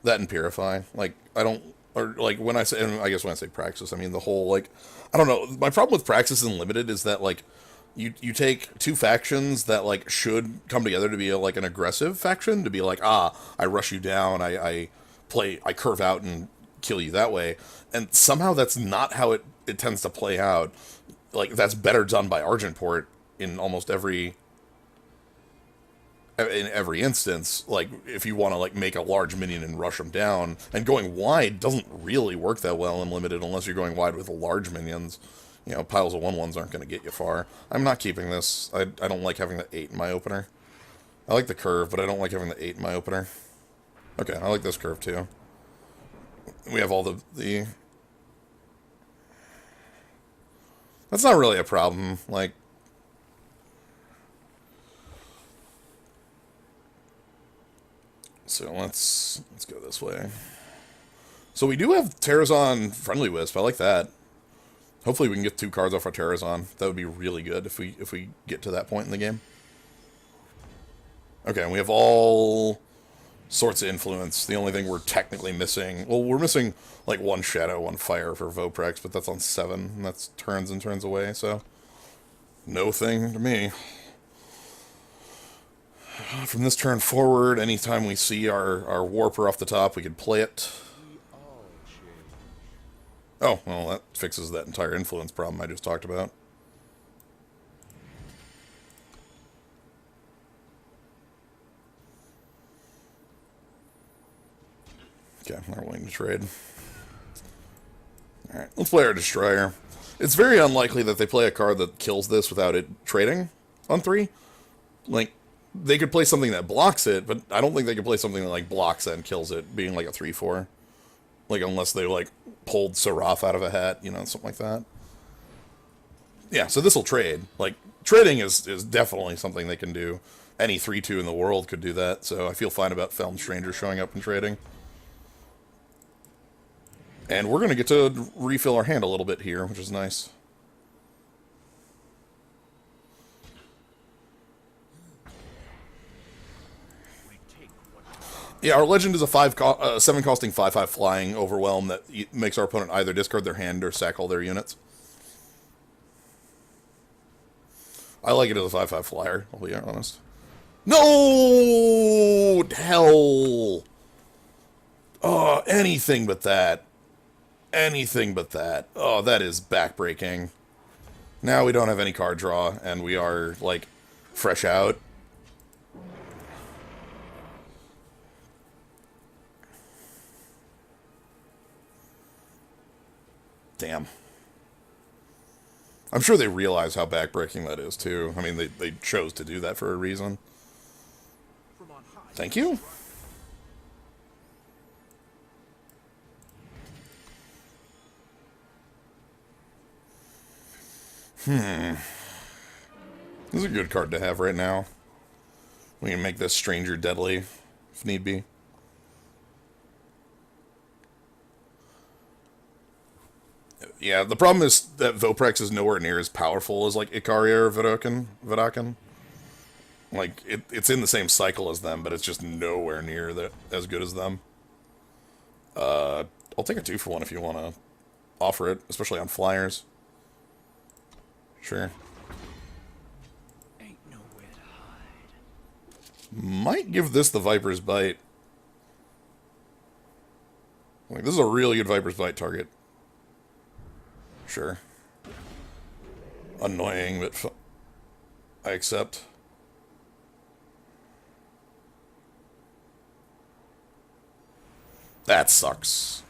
Speaker 1: That and Purify. Like I don't or like when I say and I guess when I say Praxis, I mean the whole like I don't know. My problem with Praxis in Limited is that like you take 2 factions that like should come together to be like an aggressive faction, to be like, I rush you down, I curve out and kill you that way. And somehow that's not how it tends to play out. Like that's better done by Argentport in almost every instance. Like if you want to like make a large minion and rush them down, and going wide doesn't really work that well in Limited unless you're going wide with large minions. You know, piles of 1/1s aren't going to get you far. I'm not keeping this. I don't like having the 8 in my opener. I like the curve, but I don't like having the 8 in my opener. Okay, I like this curve too. We have all the... That's not really a problem. Like... So let's go this way. So we do have Terrazon Friendly Wisp. I like that. Hopefully we can get 2 cards off our Terrazon. That would be really good if we get to that point in the game. Okay, and we have all sorts of influence. The only thing we're technically missing... Well, we're missing, like, 1 Shadow, 1 Fire for Voprex, but that's on 7, and that's turns and turns away, so... No thing to me. From this turn forward, anytime we see our Warper off the top, we could play it. Oh, well, that fixes that entire influence problem I just talked about. Okay, they're willing to trade. Alright, let's play our Destroyer. It's very unlikely that they play a card that kills this without it trading on 3. Like, they could play something that blocks it, but I don't think they could play something that, like, blocks it and kills it, being like a 3/4. Like, unless they, like, pulled Seraph out of a hat, you know, something like that. Yeah, so this will trade. Like, trading is definitely something they can do. Any 3/2 in the world could do that, so I feel fine about Felm Stranger showing up and trading. And we're going to get to refill our hand a little bit here, which is nice. Yeah, our legend is a 7 costing 5/5 flying overwhelm that makes our opponent either discard their hand or sack all their units. I like it as a 5/5 flyer, I'll be honest. No! Hell! Oh, anything but that. Anything but that. Oh, that is backbreaking. Now we don't have any card draw, and we are, like, fresh out. Damn. I'm sure they realize how backbreaking that is, too. I mean, they chose to do that for a reason. Thank you. This is a good card to have right now. We can make this stranger deadly, if need be. Yeah, the problem is that Voprex is nowhere near as powerful as, like, Icaria or Vidaken. Like, it's in the same cycle as them, but it's just nowhere near as good as them. I'll take a 2-for-1 if you want to offer it, especially on flyers. Sure.
Speaker 3: Ain't nowhere to hide.
Speaker 1: Might give this the Viper's Bite. Like, this is a really good Viper's Bite target. Sure. Annoying, but I accept. That sucks.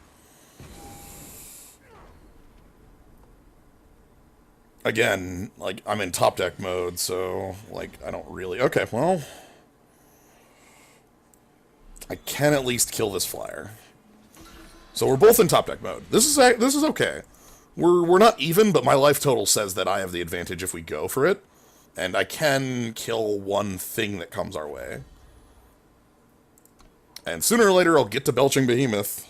Speaker 1: Again, like, I'm in top deck mode, so, like, I don't really... Okay, well... I can at least kill this flyer. So we're both in top deck mode. This is okay. We're not even, but my life total says that I have the advantage if we go for it. And I can kill one thing that comes our way. And sooner or later, I'll get to Belching Behemoth.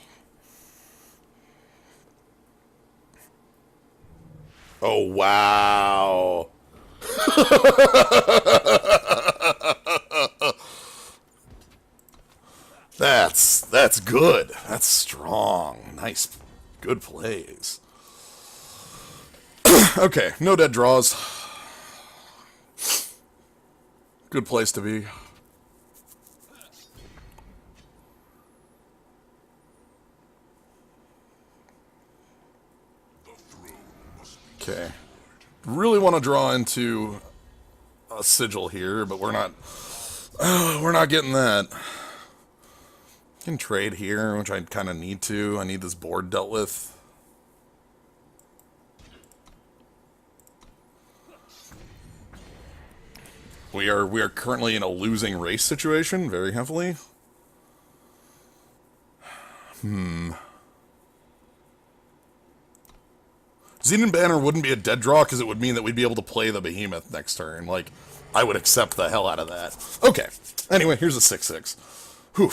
Speaker 1: Oh, wow. That's good. That's strong. Nice. Good plays. Okay, no dead draws. Good place to be. Okay. Really want to draw into a sigil here, but we're not getting that. I can trade here, which I kind of need to. I need this board dealt with. We are currently in a losing race situation, very heavily. Xenon Banner wouldn't be a dead draw because it would mean that we'd be able to play the Behemoth next turn. Like, I would accept the hell out of that. Okay. Anyway, here's a 6/6. Whew.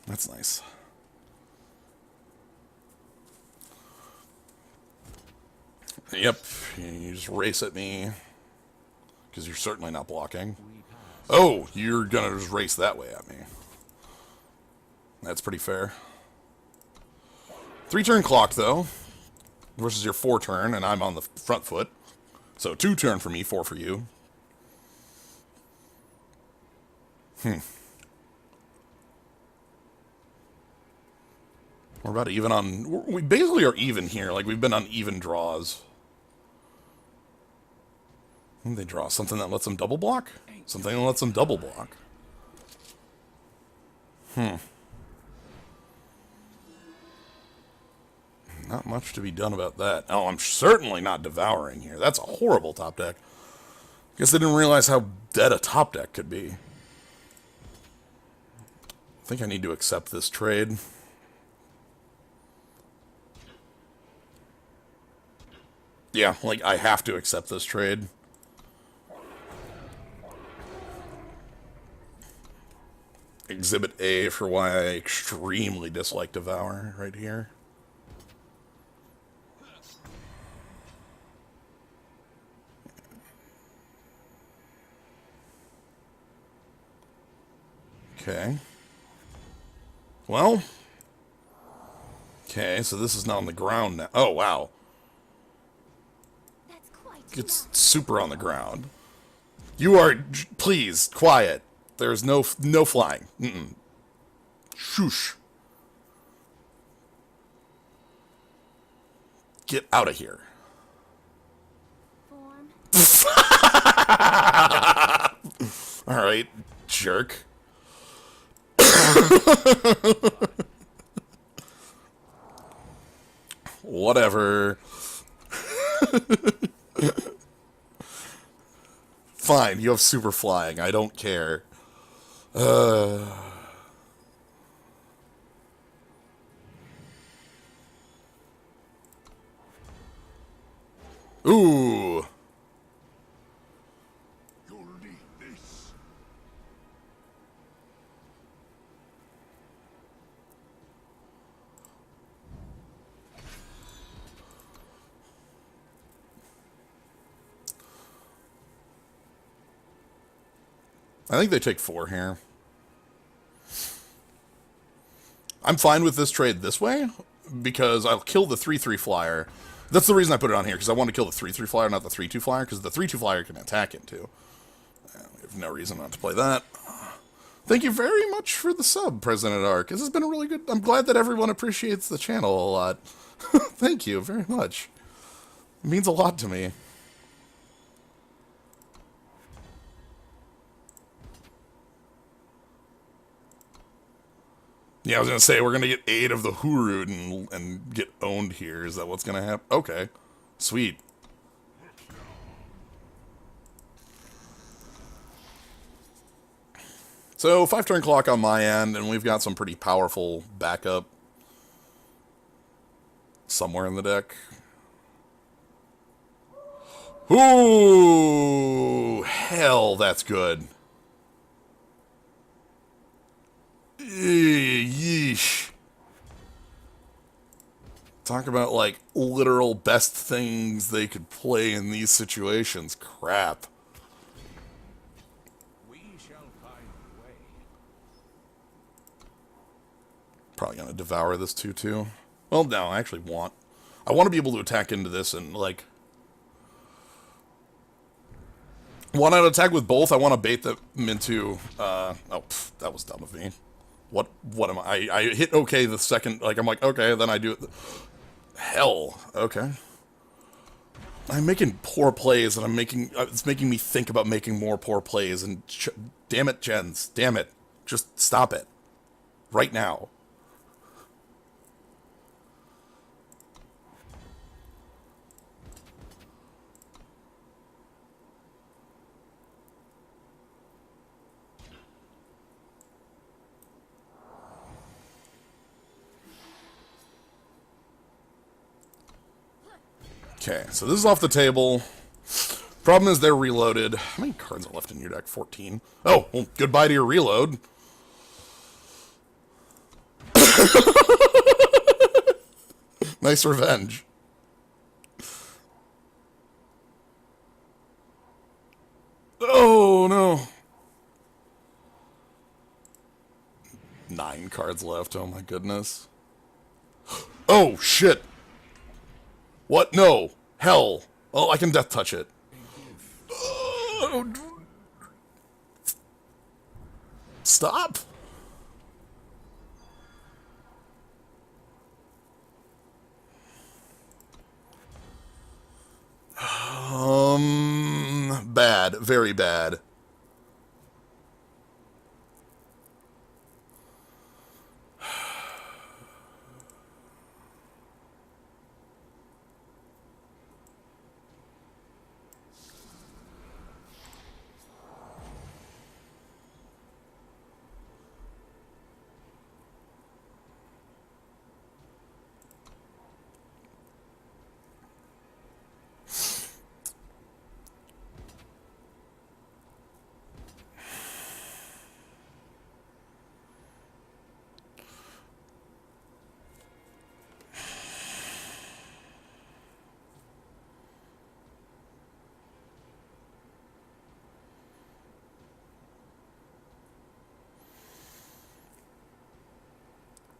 Speaker 1: That's nice. Yep. You just race at me. Because you're certainly not blocking. Oh, you're gonna just race that way at me. That's pretty fair. 3-turn clock, though. Versus your 4-turn, and I'm on the front foot. So 2-turn for me, 4 for you. We're about even on... We basically are even here. Like, we've been on even draws. And they draw something that lets them double block? Something that lets them double block. Not much to be done about that. Oh, I'm certainly not devouring here. That's a horrible top deck. Guess they didn't realize how dead a top deck could be. I think I need to accept this trade. Yeah, like, I have to accept this trade. Exhibit A for why I extremely dislike Devour right here. Okay. Well. Okay, so this is not on the ground now. Oh, wow.
Speaker 5: That's quite
Speaker 1: It's
Speaker 5: enough.
Speaker 1: super on the ground. You are... Please, quiet. There's no flying. Mm-mm. Shoosh. Get out of here.
Speaker 5: Form.
Speaker 1: Alright, jerk. Whatever. Fine, you have super flying. I don't care. Ooh.
Speaker 4: You'll need this.
Speaker 1: I think they take 4 here. I'm fine with this trade this way, because I'll kill the 3/3 flyer. That's the reason I put it on here, because I want to kill the 3/3 flyer, not the 3/2 flyer, because the 3/2 flyer can attack into. We have no reason not to play that. Thank you very much for the sub, President Ark. This has been a really good... I'm glad that everyone appreciates the channel a lot. Thank you very much. It means a lot to me. Yeah, I was going to say, we're going to get 8 of the Hurud and get owned here. Is that what's going to happen? Okay. Sweet. So, 5-turn clock on my end, and we've got some pretty powerful backup somewhere in the deck. Ooh! Hell, that's good. Yeesh. Talk about, like, literal best things they could play in these situations. Crap.
Speaker 4: We shall find a way.
Speaker 1: Probably gonna devour this too. Well, no, I actually want... I want to be able to attack into this and, like... Want to attack with both. I want to bait them into... oh, pff, that was dumb of me. What am I? I hit okay the second... Like, I'm like, okay, then I do it... Hell. Okay. I'm making poor plays, and I'm making... it's making me think about making more poor plays, and... damn it, Jens. Damn it. Just stop it. Right now. Okay, so this is off the table. Problem is they're reloaded. How many cards are left in your deck? 14. Oh, well, goodbye to your reload. Nice revenge. Oh, no. 9 cards left. Oh, my goodness. Oh, shit. What? No. Hell. Oh, I can death touch it. Stop. Bad. Very bad.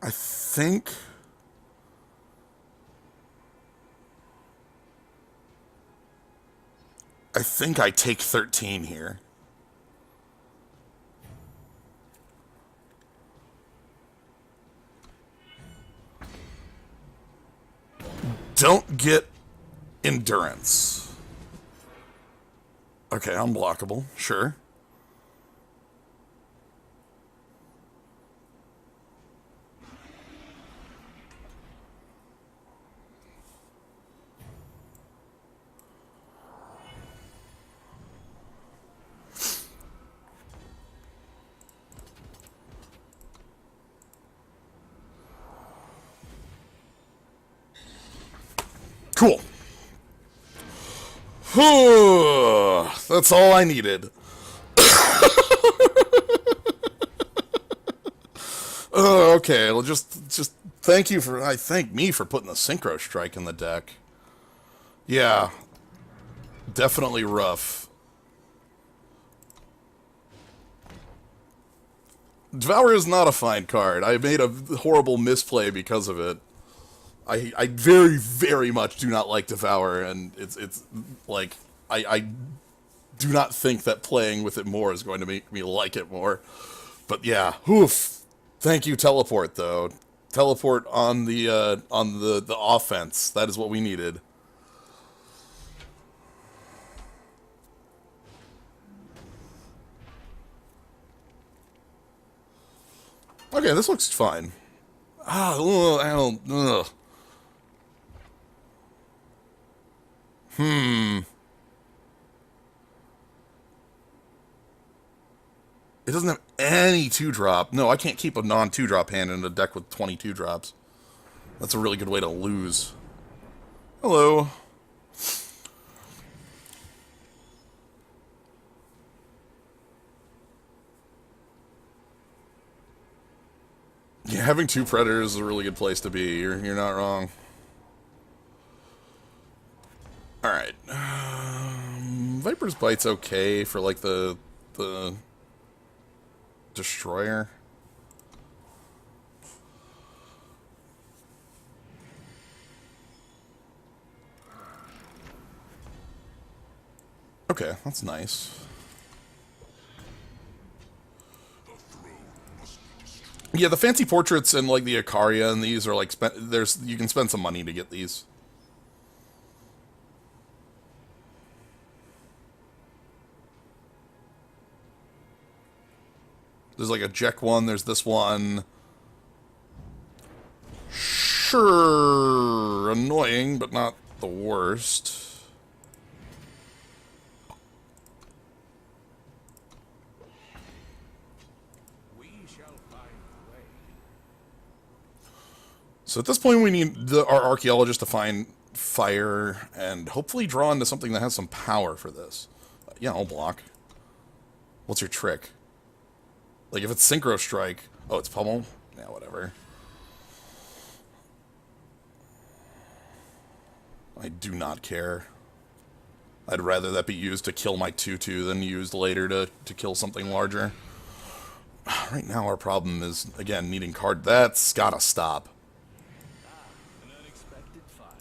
Speaker 1: I think... I take 13 here. Don't get endurance. Okay, unblockable. Sure. Cool. That's all I needed. Okay, well, just thank you for, I thank me for putting the Synchro Strike in the deck. Yeah, definitely rough. Devour is not a fine card. I made a horrible misplay because of it. I very, very much do not like Devour, and it's like, I do not think that playing with it more is going to make me like it more. But yeah, oof. Thank you, Teleport, though. Teleport on the offense. That is what we needed. Okay, this looks fine. Ah, ugh, I don't, ugh. It doesn't have any 2-drop. No, I can't keep a non-2-drop hand in a deck with 22 drops. That's a really good way to lose. Hello. Yeah, having 2 Predators is a really good place to be. You're not wrong. Alright. Viper's Bite's okay for, like, the Destroyer. Okay, that's nice. Yeah, the fancy portraits and like the Icaria and these are like you can spend some money to get these. There's like a Jek one, there's this one. Sure, annoying, but not the worst.
Speaker 4: We shall find a way.
Speaker 1: So at this point we need our archaeologist to find fire and hopefully draw into something that has some power for this. Yeah, I'll block. What's your trick? Like, if it's Synchro Strike... Oh, it's Pummel? Yeah, whatever. I do not care. I'd rather that be used to kill my 2/2 than used later to kill something larger. Right now our problem is, again, needing card... That's gotta stop.
Speaker 3: An unexpected find.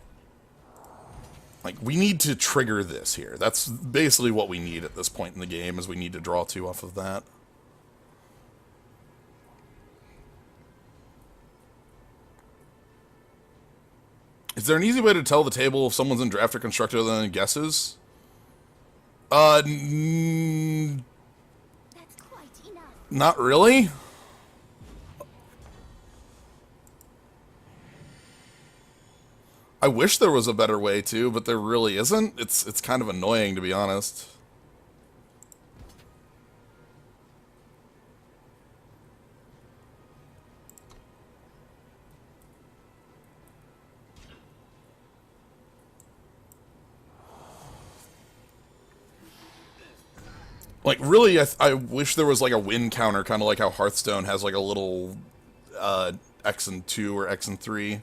Speaker 1: Like, we need to trigger this here. That's basically what we need at this point in the game, is we need to draw 2 off of that. Is there an easy way to tell the table if someone's in draft or constructor other than guesses?
Speaker 5: That's quite enough.
Speaker 1: Not really. I wish there was a better way to, but there really isn't. It's kind of annoying, to be honest. Like, really, I wish there was, like, a win counter, kind of like how Hearthstone has, like, a little, X and 2 or X and 3.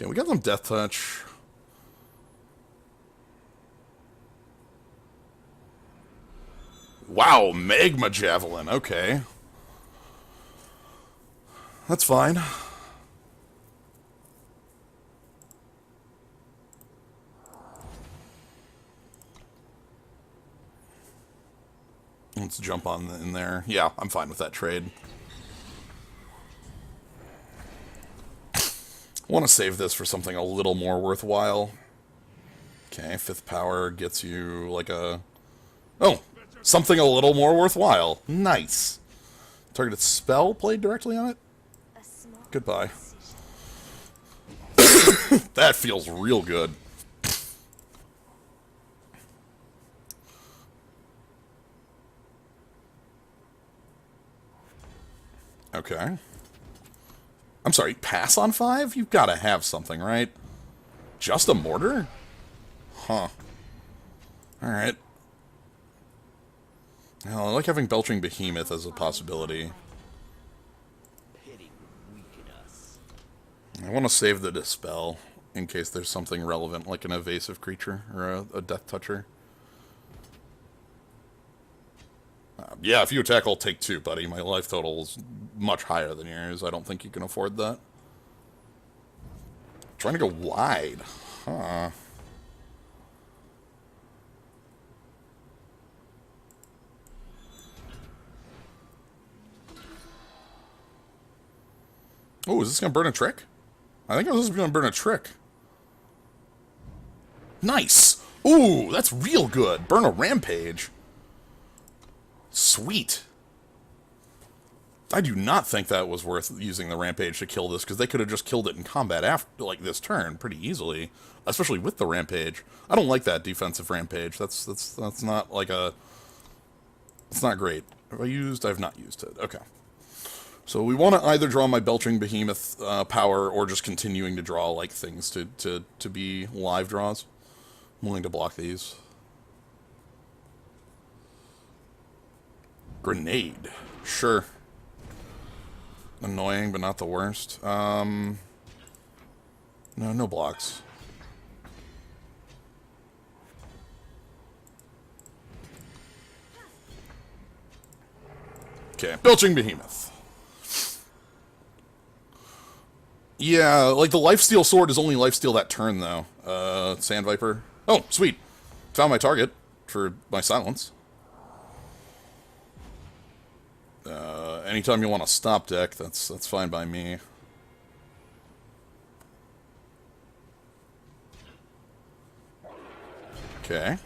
Speaker 1: Okay, we got them Death Touch. Wow, Magma Javelin. Okay. That's fine. Let's jump on in there. Yeah, I'm fine with that trade. I want to save this for something a little more worthwhile. Okay, 5th power gets you like a... Oh, something a little more worthwhile. Nice. Targeted spell played directly on it?
Speaker 5: A small
Speaker 1: Goodbye. That feels real good. Okay. I'm sorry, pass on 5? You've got to have something, right? Just a mortar? Huh. Alright. Well, I like having Belching Behemoth as a possibility.
Speaker 3: Pity would weaken us.
Speaker 1: I want to save the Dispel in case there's something relevant, like an evasive creature or a Death Toucher. Yeah, if you attack, I'll take 2, buddy. My life total is much higher than yours. I don't think you can afford that. Trying to go wide. Huh. Oh, is this going to burn a trick? I think this is going to burn a trick. Nice! Ooh, that's real good. Burn a Rampage. Sweet. I do not think that was worth using the Rampage to kill this, because they could have just killed it in combat after, like, this turn pretty easily, especially with the Rampage. I don't like that defensive Rampage. That's not like a... It's not great. Have I used? I have not used it. Okay. So we want to either draw my Belching Behemoth power, or just continuing to draw, like, things to be live draws. I'm willing to block these. Grenade. Sure. Annoying, but not the worst. No blocks. Okay, Belching Behemoth. Yeah, like the Lifesteal Sword is only Lifesteal that turn, though. Sand Viper. Oh, sweet. Found my target for my silence. Anytime you want to stop deck, that's fine by me. Okay.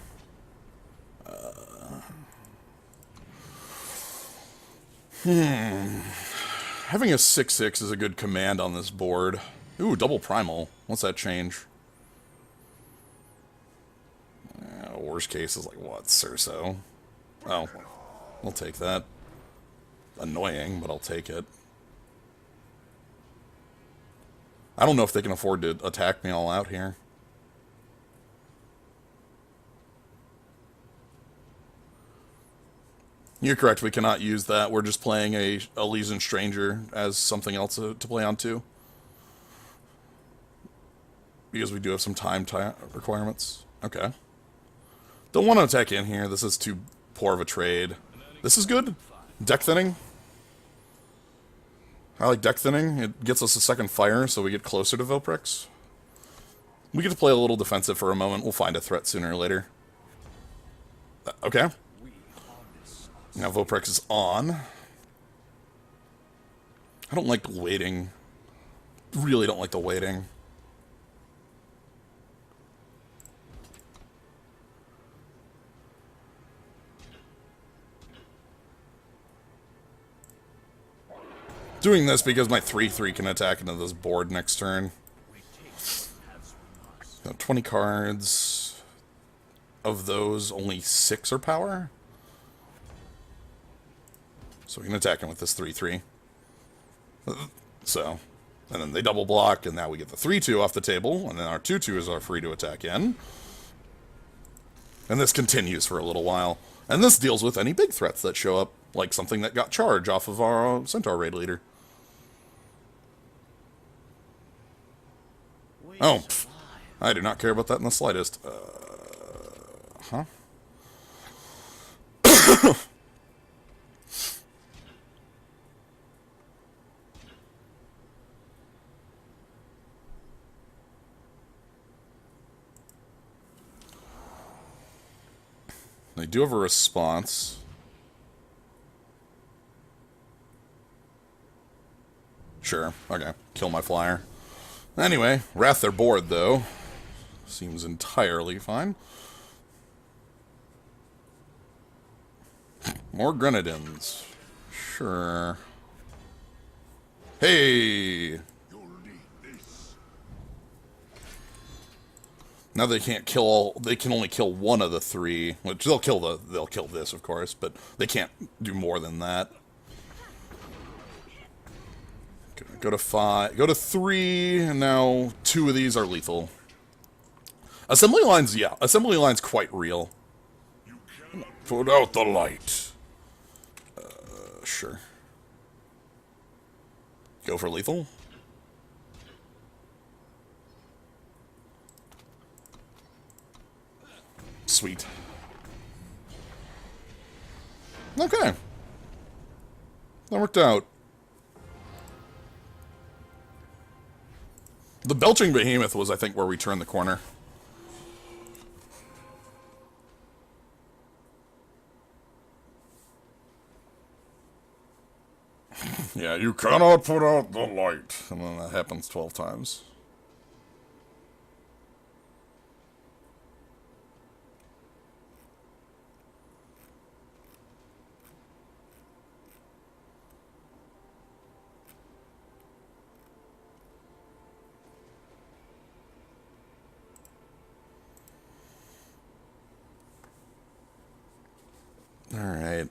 Speaker 1: Having a 6/6 is a good command on this board. Ooh, double primal. What's that change? Worst case is like, what, Cerso? Oh, I'll take that. Annoying, but I'll take it. I don't know if they can afford to attack me all out here. You're correct, we cannot use that. We're just playing a Elysian Stranger as something else to play on too. Because we do have some time requirements. Okay. Don't want to attack in here. This is too poor of a trade. This is good. Deck thinning. I like deck thinning. It gets us a second fire, so we get closer to Voprex. We get to play a little defensive for a moment. We'll find a threat sooner or later. Okay. Now Voprex is on. I don't like waiting. Really don't like the waiting. Doing this because my 3/3 can attack into this board next turn. 20 cards. Of those, only 6 are power. So we can attack him with this 3/3. So, and then they double block, and now we get the 3/2 off the table, and then our 2/2s are free to attack in. And this continues for a little while. And this deals with any big threats that show up, like something that got charge off of our Centaur raid leader. Oh, pff, I do not care about that in the slightest. Huh? They do have a response. Sure, okay. Kill my flyer. Anyway, Wrath they're bored, though. Seems entirely fine. More Grenadins. Sure. Hey! Now they can't kill all, they can only kill one of the three, which they'll kill this, of course, but they can't do more than that. Go to 5, go to 3, and now 2 of these are lethal. Assembly lines, yeah, assembly lines quite real. Put out the light. Sure. Go for lethal. Sweet. Okay. That worked out. The Belching Behemoth was, I think, where we turned the corner. Yeah, you cannot put out the light. And then that happens 12 times. All right.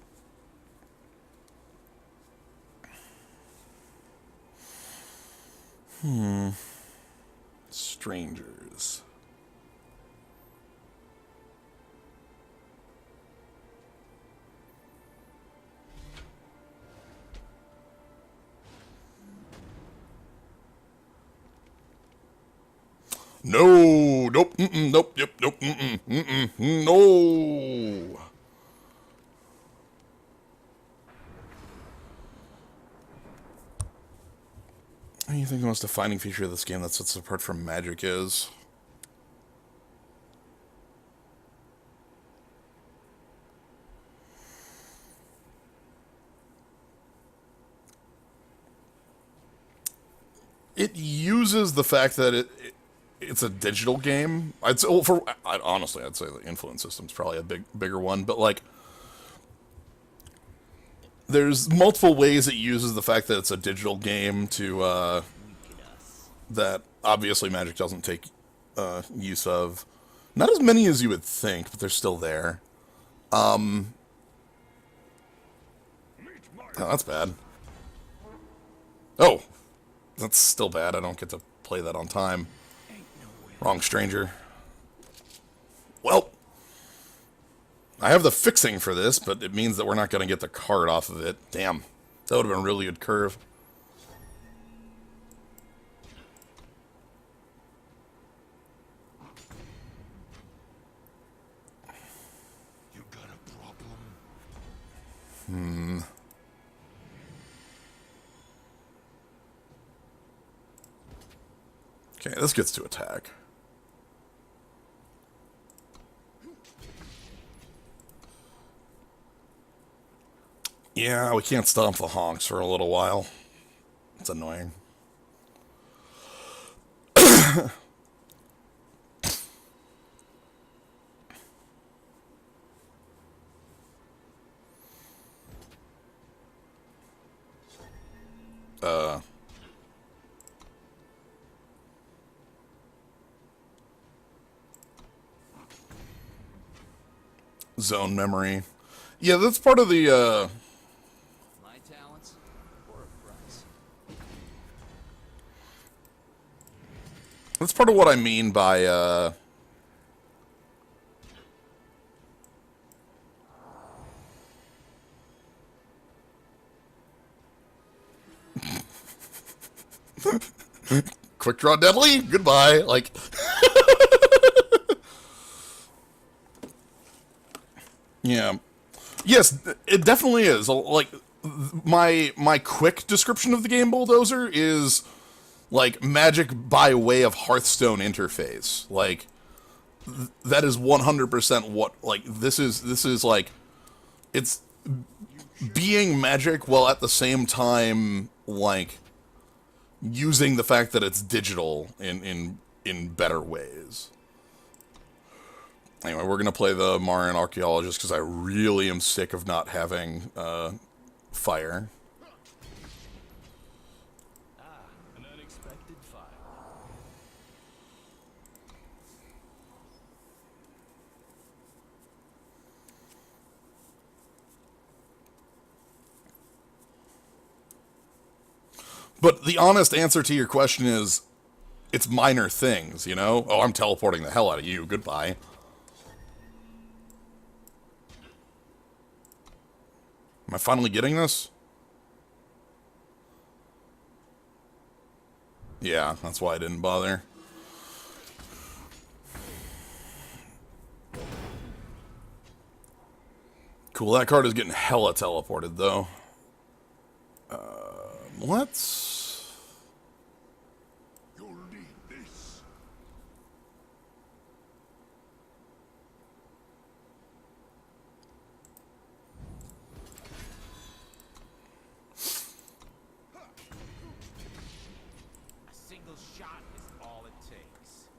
Speaker 1: Strangers. No, nope, nope, yep, nope, no. What do you think the most defining feature of this game that sets it apart from Magic is? It uses the fact that it's a digital game. I'd say, well, honestly, I'd say the influence system's probably a bigger one, but like, there's multiple ways it uses the fact that it's a digital game to that obviously Magic doesn't take use of. Not as many as you would think, but they're still there. Oh, that's bad. Oh, that's still bad. I don't get to play that on time. Wrong stranger. Well, I have the fixing for this, but it means that we're not going to get the card off of it. Damn. That would have been a really good curve.
Speaker 4: You got a problem?
Speaker 1: Okay, this gets to attack. Yeah, we can't stomp the honks for a little while. It's annoying. Zone memory. Yeah, that's part of the,
Speaker 3: My talents or a price.
Speaker 1: that's part of what I mean by, quick draw deadly. Goodbye. Like, yeah, yes, it definitely is. Like, my quick description of the game Bulldozer is like magic by way of Hearthstone interface. Like, that is 100% what, like, this is like, it's being magic while at the same time, like, using the fact that it's digital in better ways. Anyway, we're gonna play the Marian Archaeologist because I really am sick of not having fire.
Speaker 3: An unexpected fire.
Speaker 1: But the honest answer to your question is, it's minor things, you know? Oh, I'm teleporting the hell out of you. Goodbye. Am I finally getting this? Yeah, that's why I didn't bother. Cool, that card is getting hella teleported, though. Let's...
Speaker 4: You'll need this.
Speaker 3: A single shot is all it takes.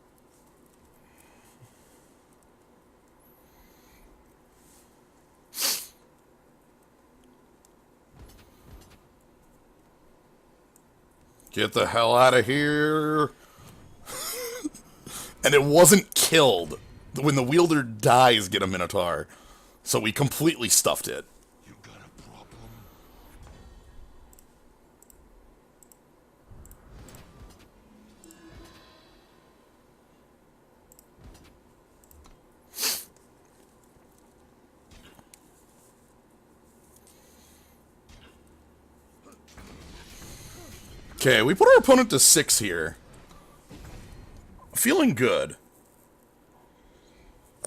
Speaker 1: Get the hell out of here. And it wasn't killed. When the wielder dies, get a Minotaur. So we completely stuffed it.
Speaker 4: You got a problem?
Speaker 1: Okay, we put our opponent to 6 here. Feeling good.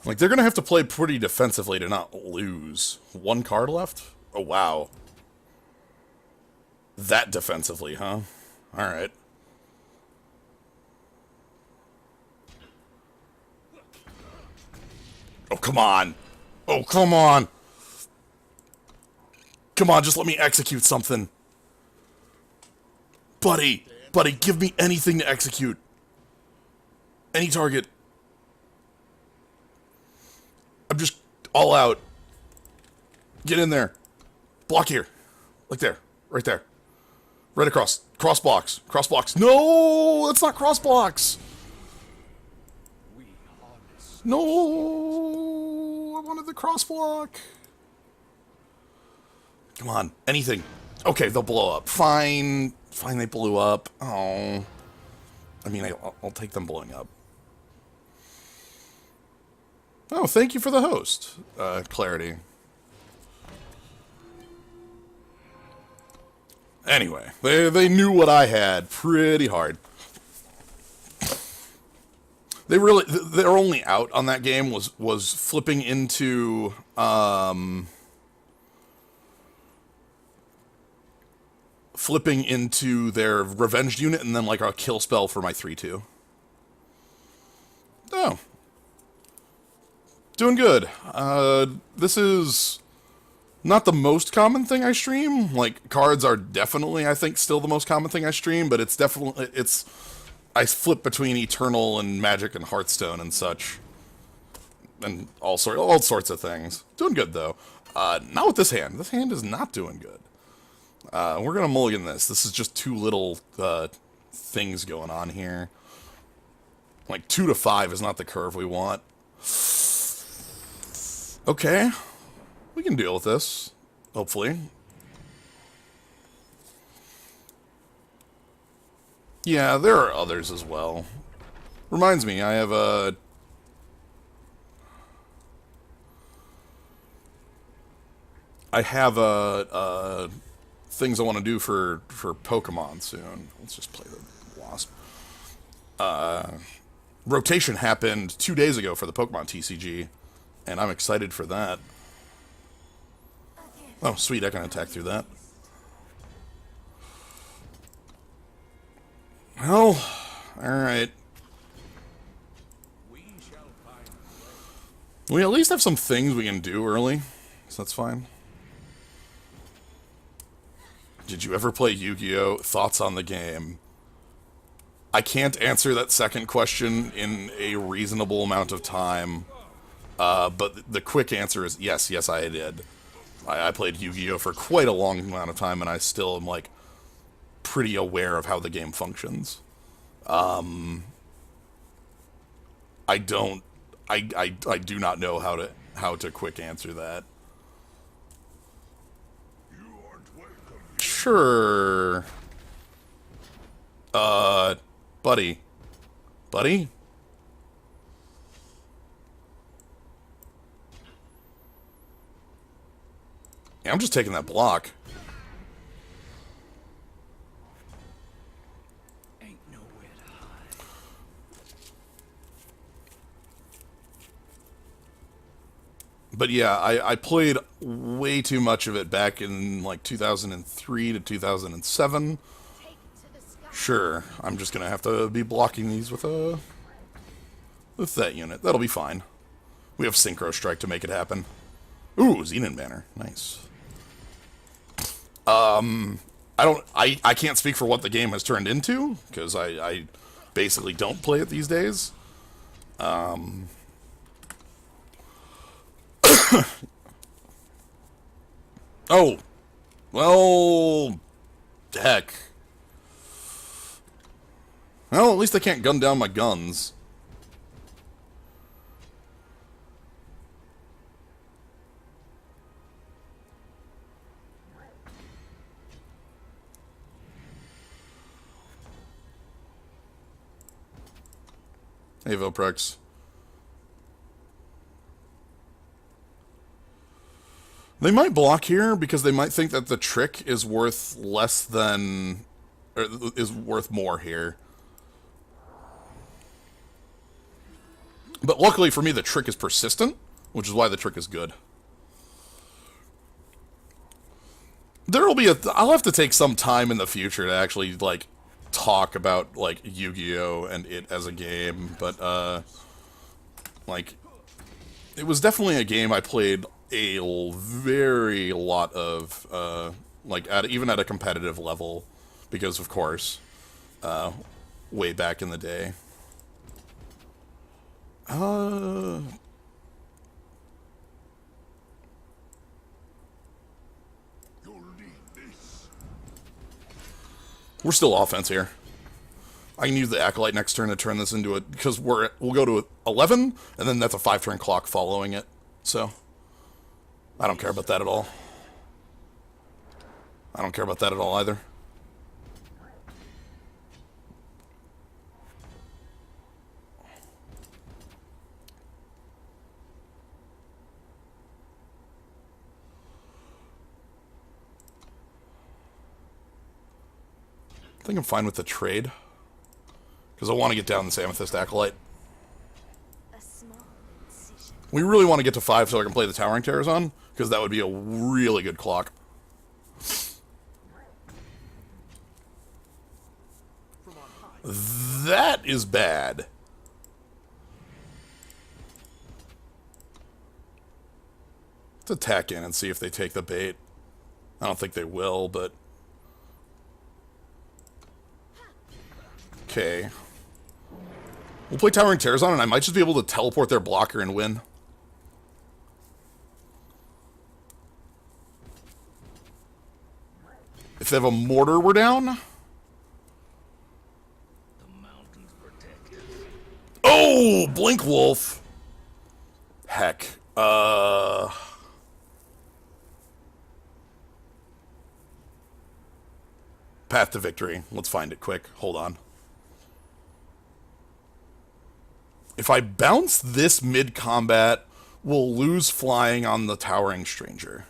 Speaker 1: Like, they're gonna have to play pretty defensively to not lose. 1 card left? Oh, wow. That defensively, huh? Alright. Oh, come on. Oh, come on. Come on, just let me execute something. Buddy, give me anything to execute. Any target. I'm just all out. Get in there. Block here. Like there. Right there. Right across. Cross blocks. Cross blocks. No! That's not cross blocks!
Speaker 3: We harness.
Speaker 1: No! I wanted the cross block. Come on. Anything. Okay, they'll blow up. Fine. Fine, they blew up. Oh. I mean, I'll take them blowing up. Oh, thank you for the host, Clarity. Anyway, they knew what I had pretty hard. They really, their only out on that game was flipping into, flipping into their revenge unit and then like a kill spell for my 3/2. Oh. Doing good. This is not the most common thing I stream. Like, cards are definitely, I think, still the most common thing I stream, but it's definitely, I flip between Eternal and Magic and Hearthstone and such. And all sorts of things. Doing good, though. Not with this hand. This hand is not doing good. We're gonna mulligan this. This is just too little, things going on here. Like, 2 to 5 is not the curve we want. Okay. We can deal with this. Hopefully. Yeah, there are others as well. Reminds me, I have a... things I want to do for Pokemon soon. Let's just play the Wasp. rotation happened 2 days ago for the Pokemon TCG, and I'm excited for that. Oh, sweet, I can attack through that. Well, alright. We at least have some things we can do early, so that's fine. Did you ever play Yu-Gi-Oh? Thoughts on the game? I can't answer that second question in a reasonable amount of time, but the quick answer is yes, I did. I played Yu-Gi-Oh! For quite a long amount of time, and I still am, like, pretty aware of how the game functions. I do not know how to quick answer that.
Speaker 4: You aren't welcome.
Speaker 1: Sure. Buddy. Buddy? Yeah, I'm just taking that block.
Speaker 3: Ain't nowhere to hide.
Speaker 1: But yeah, I played way too much of it back in like 2003 to 2007.
Speaker 5: Take it to the sky.
Speaker 1: Sure, I'm just gonna have to be blocking these with that unit. That'll be fine. We have Synchro Strike to make it happen. Ooh, Xenon Banner. Nice. I can't speak for what the game has turned into, because I basically don't play it these days. Oh, well, heck. Well, at least I can't gun down my guns. Hey, Vilprex. They might block here because they might think that the trick is worth less than... or is worth more here. But luckily for me, the trick is persistent, which is why the trick is good. There'll be I'll have to take some time in the future to actually, like, talk about, like, Yu-Gi-Oh! And it as a game, but, like, it was definitely a game I played a very lot of, like, even at a competitive level, because, of course, way back in the day.
Speaker 4: You'll need this.
Speaker 1: We're still offense here. I can use the Acolyte next turn to turn this into it, because we'll go to 11, and then that's a 5-turn clock following it. So, I don't care about that at all. I don't care about that at all either. I think I'm fine with the trade. Because I want to get down this Amethyst Acolyte.
Speaker 5: A small incision.
Speaker 1: We really want to get to 5 so I can play the Towering Terrors on, because that would be a really good clock. That is bad. Let's attack in and see if they take the bait. I don't think they will, but... Okay. We'll play Towering Terrors on, and I might just be able to teleport their blocker and win. If they have a Mortar, we're down.
Speaker 3: The mountains protect us.
Speaker 1: Oh! Blink Wolf! Heck. Path to Victory. Let's find it quick. Hold on. If I bounce this mid-combat, we'll lose flying on the Towering Stranger.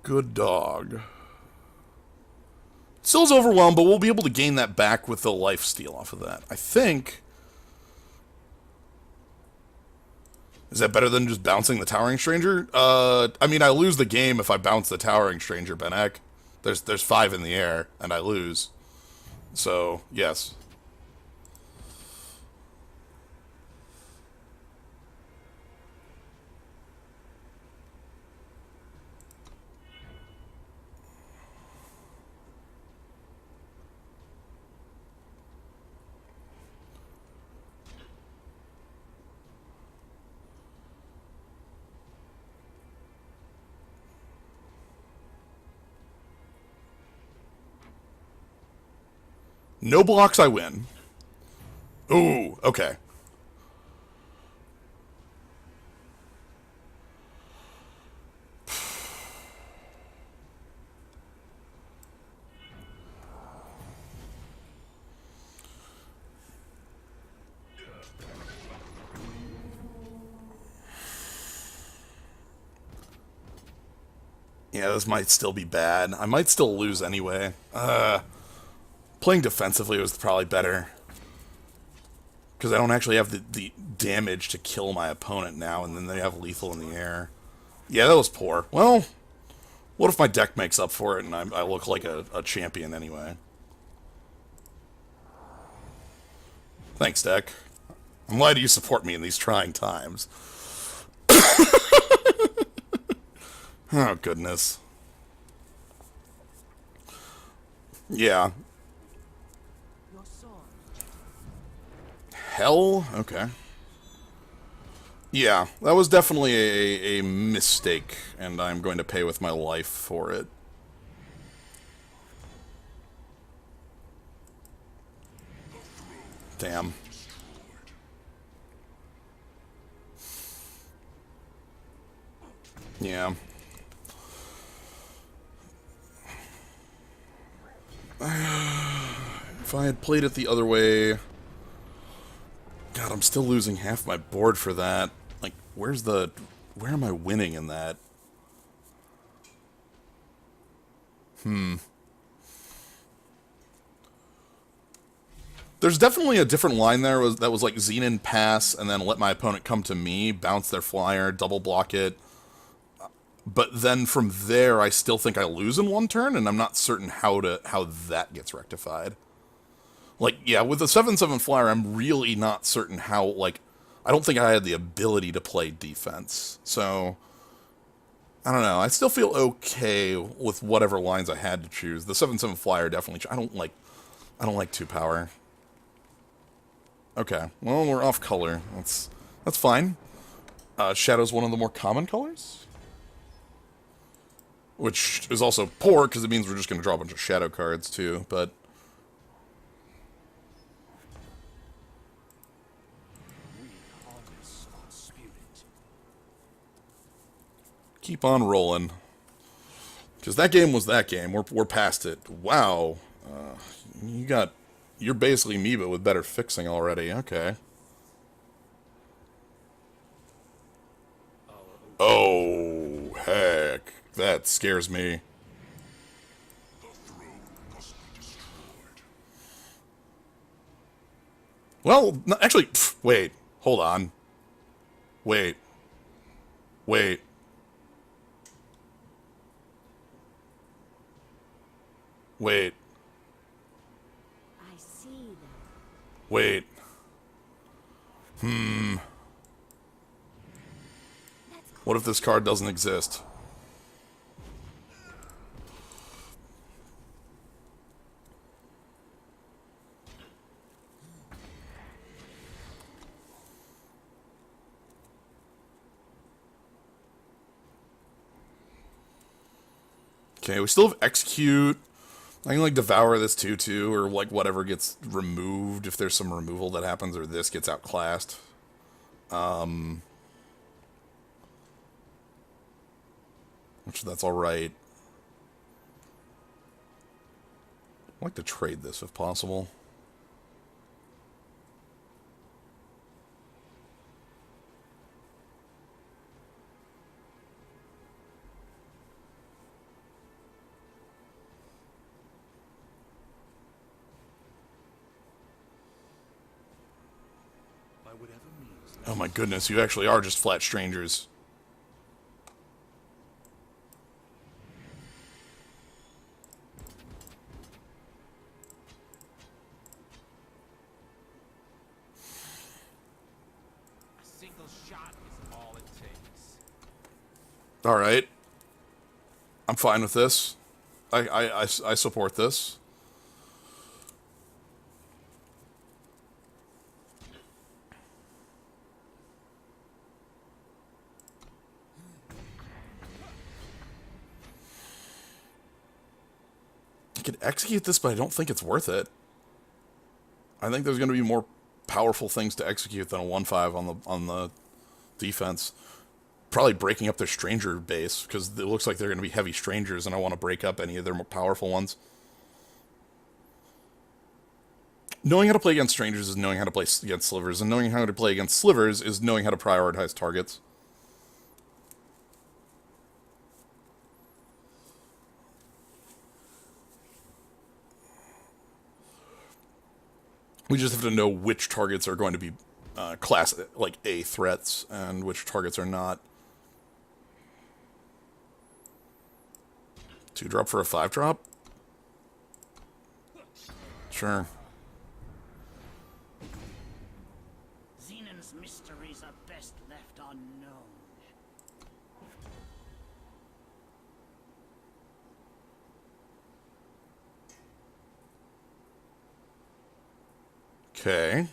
Speaker 1: Good dog. Still is overwhelmed, but we'll be able to gain that back with the life steal off of that. I think. Is that better than just bouncing the Towering Stranger? I mean, I lose the game if I bounce the Towering Stranger, Benek. There's 5 in the air, and I lose. So, yes. No blocks, I win. Ooh, okay. Yeah, this might still be bad. I might still lose anyway. Playing defensively was probably better. Because I don't actually have the damage to kill my opponent now, and then they have lethal in the air. Yeah, that was poor. Well, what if my deck makes up for it and I look like a champion anyway? Thanks, deck. I'm glad you support me in these trying times. Oh, goodness. Yeah.
Speaker 2: Your sword.
Speaker 1: Hell? Okay. Yeah, that was definitely a mistake, and I'm going to pay with my life for it. Damn. Yeah. If I had played it the other way... God, I'm still losing half my board for that. Like, where am I winning in that? There's definitely a different line there that was like Xenon pass, and then let my opponent come to me, bounce their flyer, double block it. But then from there, I still think I lose in one turn, and I'm not certain how that gets rectified. Like, yeah, with the 7/7 flyer, I'm really not certain how, like, I don't think I had the ability to play defense. So, I don't know. I still feel okay with whatever lines I had to choose. The 7/7 flyer definitely, I don't like 2 power. Okay, well, we're off color. That's fine. Shadow's one of the more common colors. Which is also poor, because it means we're just going to draw a bunch of shadow cards, too, but... Keep on rolling. Because that game was that game. We're past it. Wow. You're basically me, but with better fixing already. Okay. Oh, heck. That scares me. Well, no, actually, wait. Hold on. Wait. Wait. Wait.
Speaker 2: I see them.
Speaker 1: Wait. What if this card doesn't exist? Okay, we still have Execute. I can, like, devour this 2/2, or, like, whatever gets removed, if there's some removal that happens, or this gets outclassed. Which, that's alright. I'd like to trade this, if possible. Oh my goodness, you actually are just flat strangers.
Speaker 3: A single shot is all it takes.
Speaker 1: Alright. I'm fine with this. I support this. I could execute this, but I don't think it's worth it. I think there's going to be more powerful things to execute than a 1-5 on the defense. Probably breaking up their stranger base, because it looks like they're going to be heavy strangers, and I want to break up any of their more powerful ones. Knowing how to play against strangers is knowing how to play against slivers, and knowing how to play against slivers is knowing how to prioritize targets. We just have to know which targets are going to be class, like, A threats, and which targets are not. 2-drop for a 5-drop? Sure.
Speaker 2: Xenon's mysteries are best left unknown.
Speaker 1: Okay.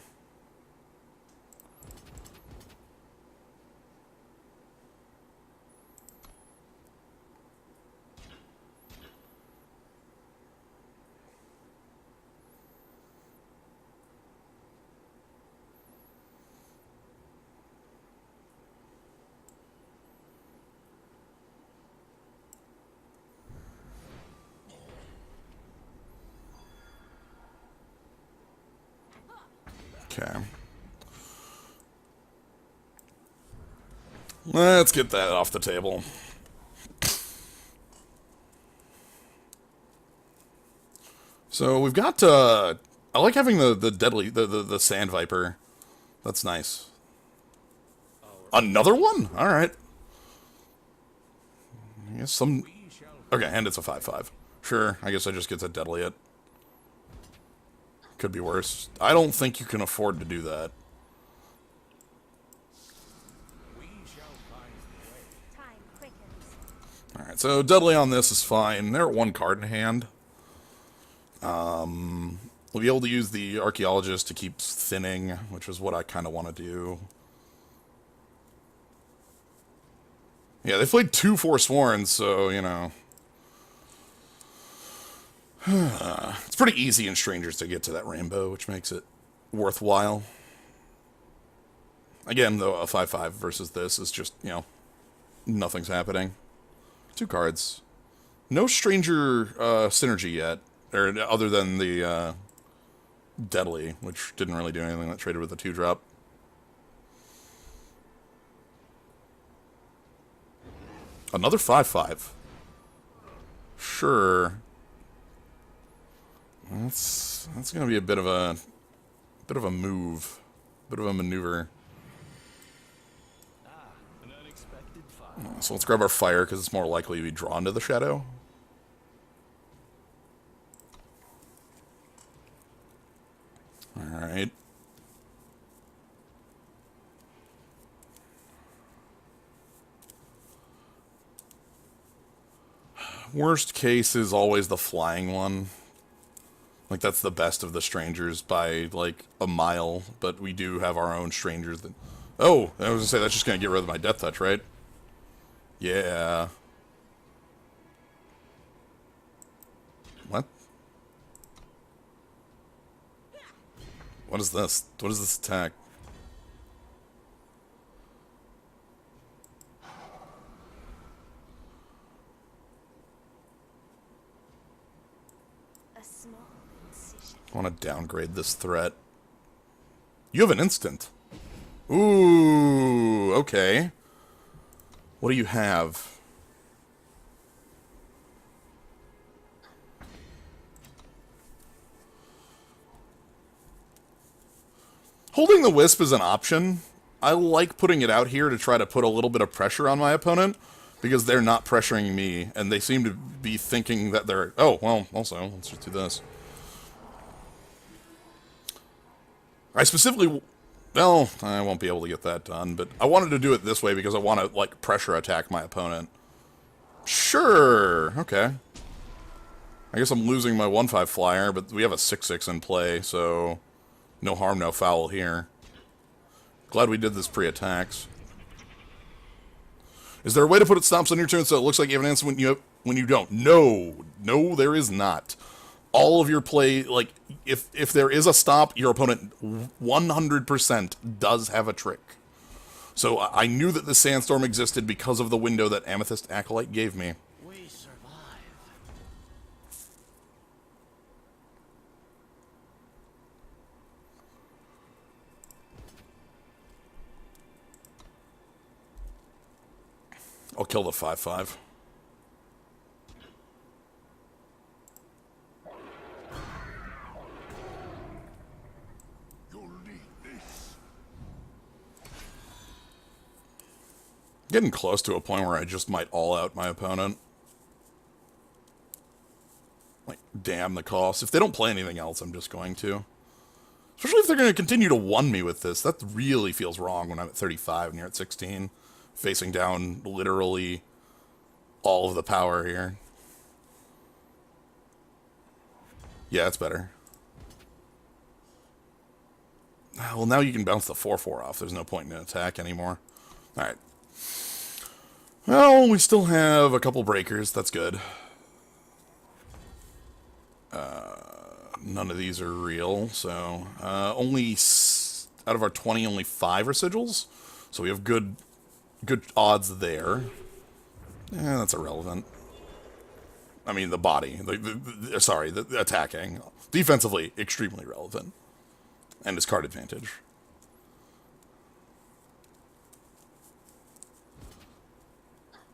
Speaker 1: Okay. Let's get that off the table. So we've got, I like having the deadly, the Sand Viper. That's nice. Another one? Alright. I guess some... Okay, and it's a 5-5. Sure, I guess I just get to deadly it. Could be worse. I don't think you can afford to do that.
Speaker 5: Time quickens.
Speaker 1: Alright, so deadly on this is fine. They're at 1 card in hand. We'll be able to use the Archaeologist to keep thinning, which is what I kind of want to do. Yeah, they played 2 Forsworn, so, you know. It's pretty easy in Strangers to get to that rainbow, which makes it worthwhile. Again, though, a 5-5 versus this is just, you know, nothing's happening. 2 cards. No Stranger synergy yet, or other than the Deadly, which didn't really do anything. That traded with a 2-drop. Another 5-5. Sure. That's gonna be a bit of a move, bit of a maneuver.
Speaker 4: An unexpected find.
Speaker 1: So let's grab our fire because it's more likely to be drawn to the shadow. All right. Worst case is always the flying one. Like, that's the best of the strangers by, like, a mile, but we do have our own strangers that... Oh, I was gonna say, that's just gonna get rid of my Death Touch, right? Yeah. What? What is this? What is this attack?
Speaker 5: A small incision.
Speaker 1: I want to downgrade this threat. You have an instant. Ooh, okay. What do you have? Holding the Wisp is an option. I like putting it out here to try to put a little bit of pressure on my opponent, because they're not pressuring me, and they seem to be thinking that they're... Oh, well, also, let's just do this. I specifically... Well, I won't be able to get that done, but I wanted to do it this way because I want to, like, pressure attack my opponent. Sure, okay. I guess I'm losing my 1/5 flyer, but we have a 6/6 in play, so no harm, no foul here. Glad we did this pre-attacks. Is there a way to put it stops on your turn so it looks like you have an answer when you don't? No. No, there is not. All of your play, like, if there is a stop, your opponent 100% does have a trick. So I knew that the Sandstorm existed because of the window that Amethyst Acolyte gave me.
Speaker 2: We survive.
Speaker 1: I'll kill the 5/5. Getting close to a point where I just might all out my opponent. Like, damn the cost. If they don't play anything else, I'm just going to. Especially if they're going to continue to 1 me with this. That really feels wrong when I'm at 35 and you're at 16. Facing down literally all of the power here. Yeah, it's better. Well, now you can bounce the 4/4 off. There's no point in an attack anymore. Alright. Well, we still have a couple breakers. That's good. None of these are real, so... out of our 20, only 5 are sigils. So we have good odds there. That's irrelevant. I mean, the body. The attacking. Defensively, extremely relevant. And his card advantage.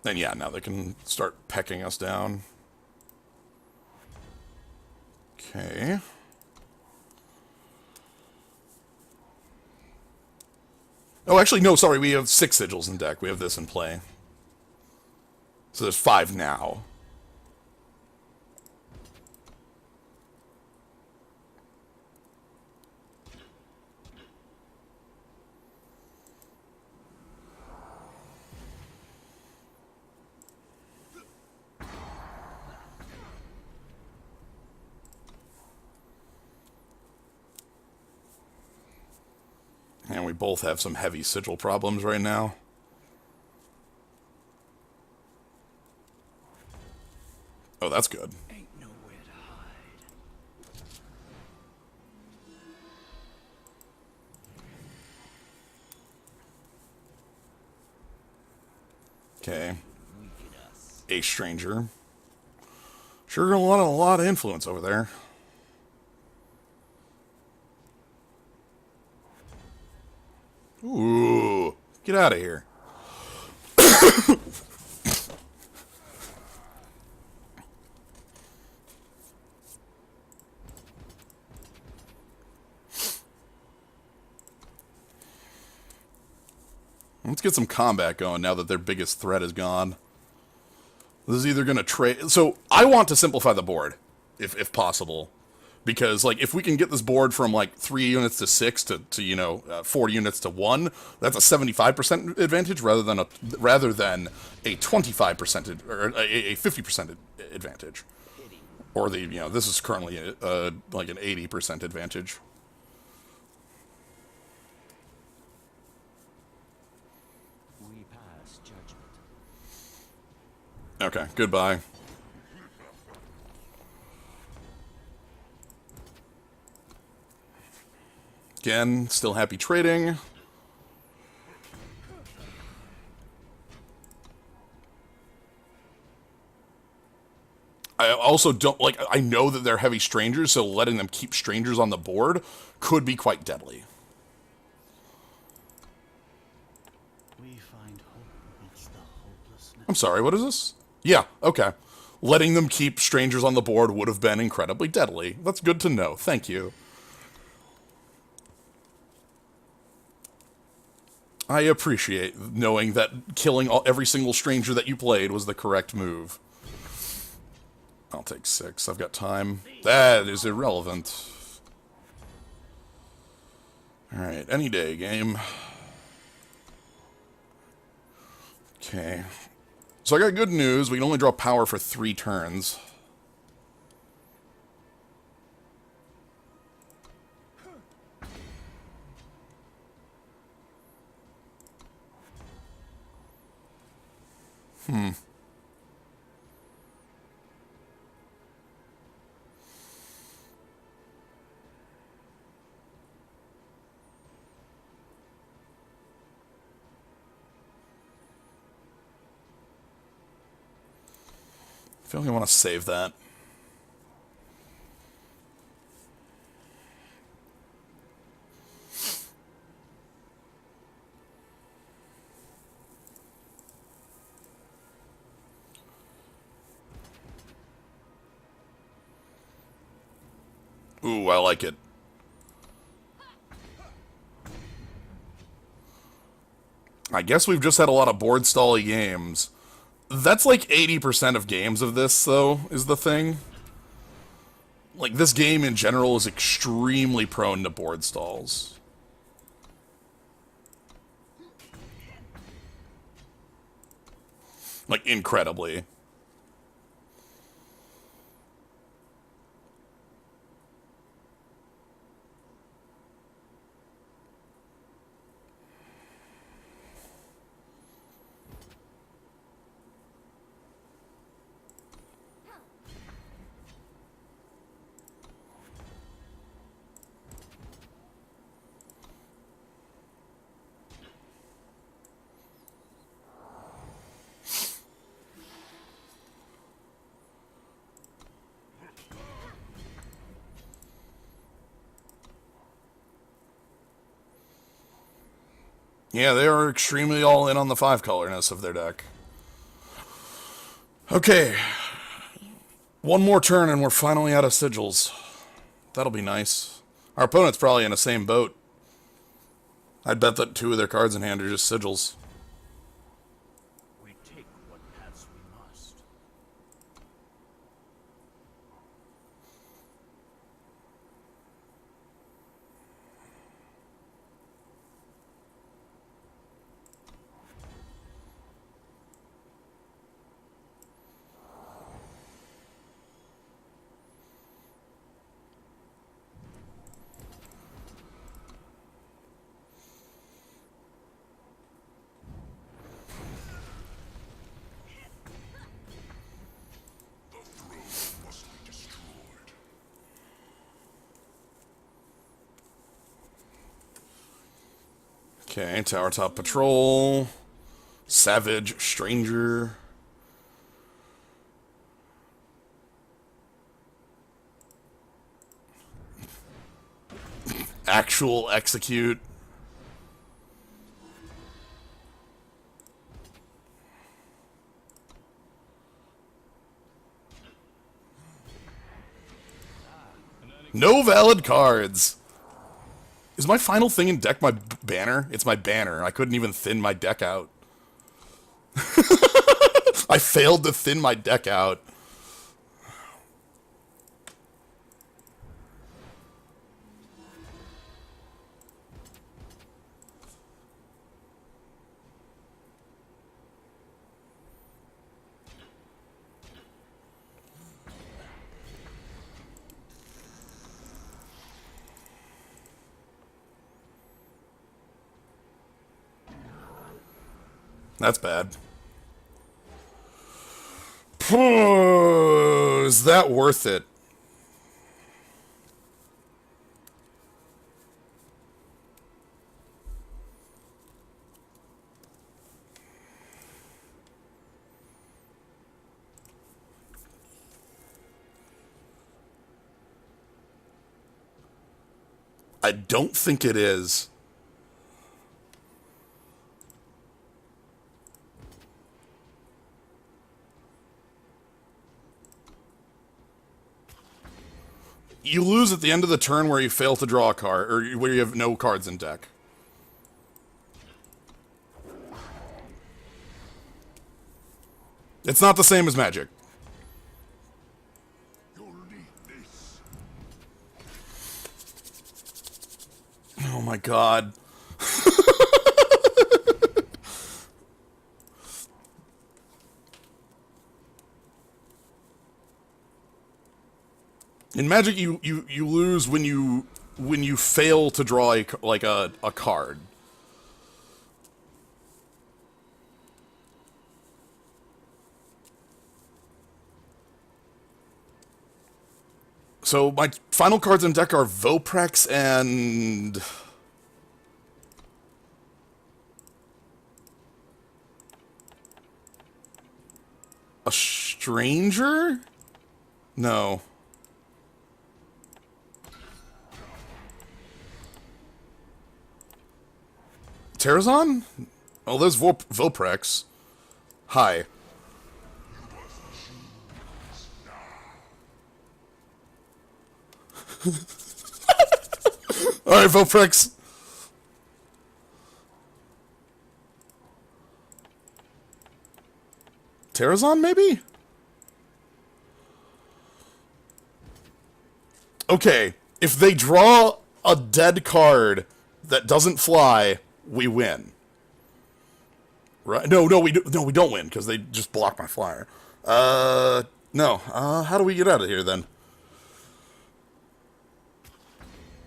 Speaker 1: And yeah, now they can start pecking us down. Okay. Oh, actually, no, sorry, we have 6 sigils in deck. We have this in play. So there's 5 now. And we both have some heavy sigil problems right now. Oh, that's good.
Speaker 2: Ain't nowhere to hide.
Speaker 1: Okay. A stranger. Sure, a lot of influence over there. Ooh, get out of here. Let's get some combat going now that their biggest threat is gone. This is either going to trade... So, I want to simplify the board, if possible. Because, like, if we can get this board from, like, 3 units to 6 to 4 units to 1, that's a 75% advantage rather than a 25% or a 50% advantage. Or this is currently like an 80% advantage.
Speaker 4: We pass judgment.
Speaker 1: Okay, goodbye. Again, still happy trading. I also don't, like, I know that they're heavy strangers, so letting them keep strangers on the board could be quite deadly.
Speaker 2: We find hope amidst the hopelessness.
Speaker 1: I'm sorry, what is this? Yeah, okay. Letting them keep strangers on the board would have been incredibly deadly. That's good to know. Thank you. I appreciate knowing that killing every single stranger that you played was the correct move. I'll take 6. I've got time. That is irrelevant. Alright, any day, game. Okay. So I got good news. We can only draw power for 3 turns. I feel like I want to save that. Ooh, I like it. I guess we've just had a lot of board stally games. That's like 80% of games of this, though, is the thing. Like, this game in general is extremely prone to board stalls. Like, incredibly. Yeah, they are extremely all in on the 5-colorness of their deck. Okay. One more turn and we're finally out of sigils. That'll be nice. Our opponent's probably in the same boat. I'd bet that 2 of their cards in hand are just sigils.
Speaker 2: We take what paths we must.
Speaker 1: Okay, Tower Top Patrol. Savage, Stranger. Actual Execute. No valid cards. Is my final thing in deck my banner? It's my banner. I couldn't even thin my deck out. I failed to thin my deck out. That's bad. Is that worth it? I don't think it is. You lose at the end of the turn where you fail to draw a card, or where you have no cards in deck. It's not the same as magic. Oh my god. In Magic, you lose when you fail to draw a card. So my final cards in deck are Voprex and a Stranger? No. Terrazon? Oh, there's Voprex. Hi. Alright, Voprex. Terrazon, maybe? Okay, if they draw a dead card that doesn't fly, we win. Right? No, we don't win, because they just block my flyer. No. How do we get out of here, then?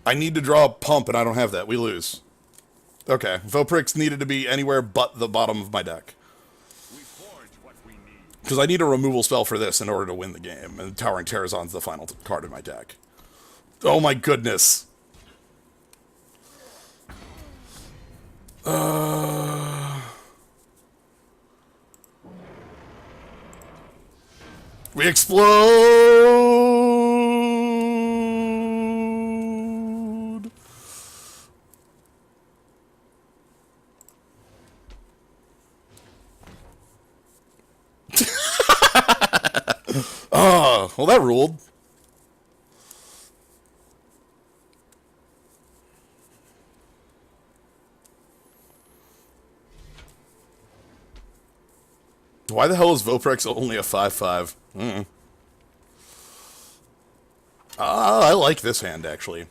Speaker 1: I need to draw a pump, and I don't have that. We lose. Okay. Voprix needed to be anywhere but the bottom of my deck. Because I need a removal spell for this in order to win the game, and Towering Terrazon's the final card in my deck. Oh my goodness. We explode! Oh, well that ruled. Why the hell is Voprex only a 5/5? I like this hand, actually.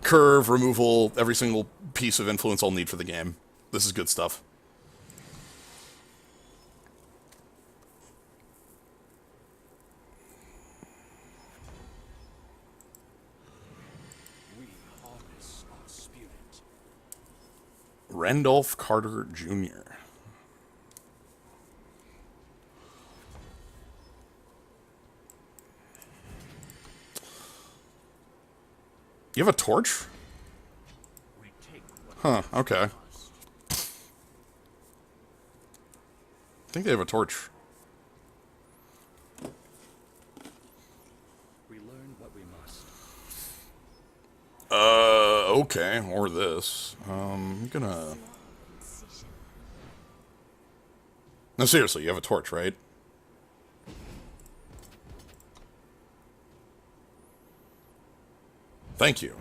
Speaker 1: Curve, removal, every single piece of influence I'll need for the game. This is good stuff.
Speaker 4: We harness our spirit.
Speaker 1: Randolph Carter Jr. You have a torch?
Speaker 4: We take what
Speaker 1: Huh, okay. I think they have a torch.
Speaker 4: we learn what we must.
Speaker 1: Okay, or this. I'm gonna...
Speaker 5: Small incision.
Speaker 1: No, seriously, you have a torch, right? Thank you.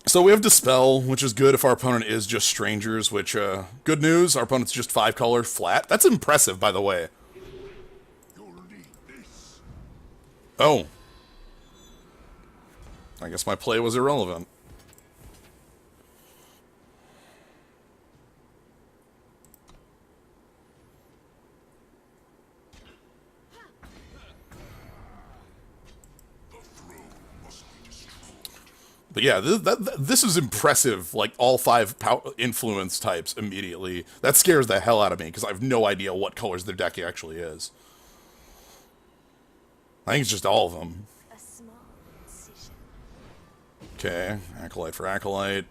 Speaker 1: So we have Dispel, which is good if our opponent is just strangers, which, good news, our opponent's just 5-color flat. That's impressive, by the way. Oh. I guess my play was irrelevant. But yeah, this is impressive, like, all 5 influence types immediately. That scares the hell out of me, because I have no idea what colors their deck actually is. I think it's just all of them.
Speaker 5: A small incision.
Speaker 1: Okay, Acolyte for Acolyte.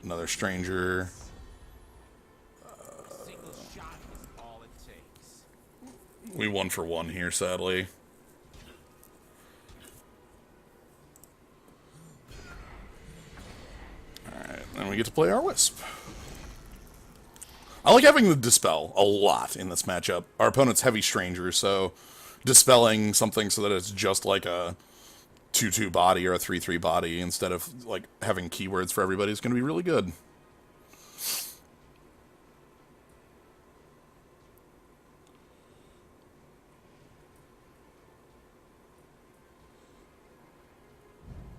Speaker 1: Another Stranger.
Speaker 3: A single shot is all it takes.
Speaker 1: We 1 for 1 here, sadly. Then we get to play our Wisp. I like having the Dispel a lot in this matchup. Our opponent's heavy Stranger, so dispelling something so that it's just like a 2/2 body or a 3/3 body instead of like having keywords for everybody is going to be really good.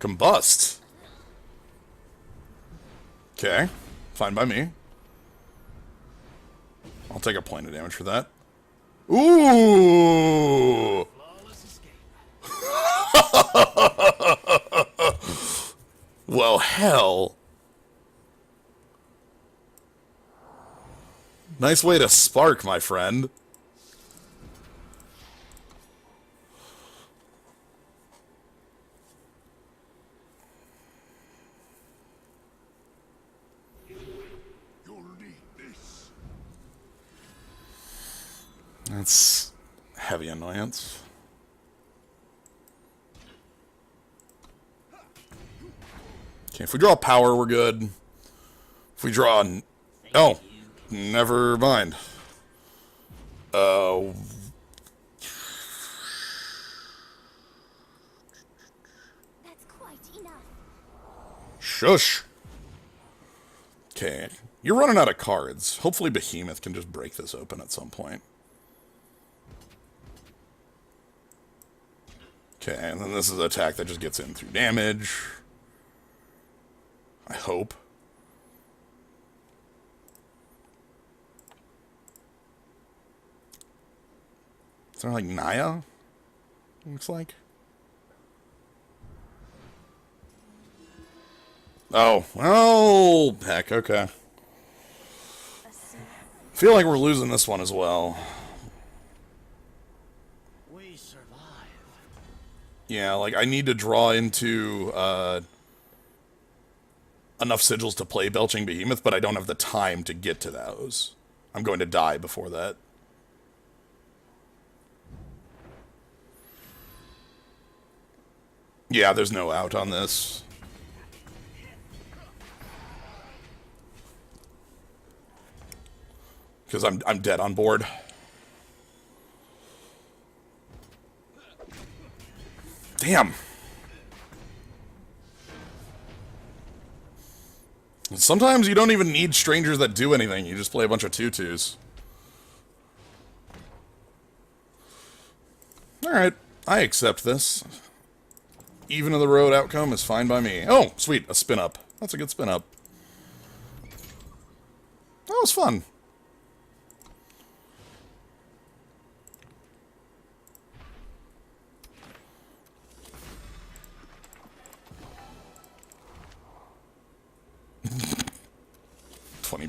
Speaker 1: Combust. Okay. Fine by me. I'll take a point of damage for that. Ooh! Well, hell. Nice way to spark, my friend.
Speaker 4: You'll need this.
Speaker 1: That's heavy annoyance. Okay, if we draw power, we're good. If we draw... Oh, never mind.
Speaker 5: That's quite enough.
Speaker 1: Shush. Okay, you're running out of cards. Hopefully Behemoth can just break this open at some point. Okay, and then this is an attack that just gets in through damage. I hope. Is there like Naya? Looks like. Oh, well, heck, okay.
Speaker 5: A suit.
Speaker 1: Feel like we're losing this one as well.
Speaker 2: We survive.
Speaker 1: Yeah, like I need to draw into enough sigils to play Belching Behemoth, but I don't have the time to get to those. I'm going to die before that. Yeah, there's no out on this. Because I'm dead on board. Damn. Sometimes you don't even need strangers that do anything. You just play a bunch of tutus. Alright, I accept this. Even of the road outcome is fine by me. Oh, sweet, a spin up. That's a good spin up. That was fun.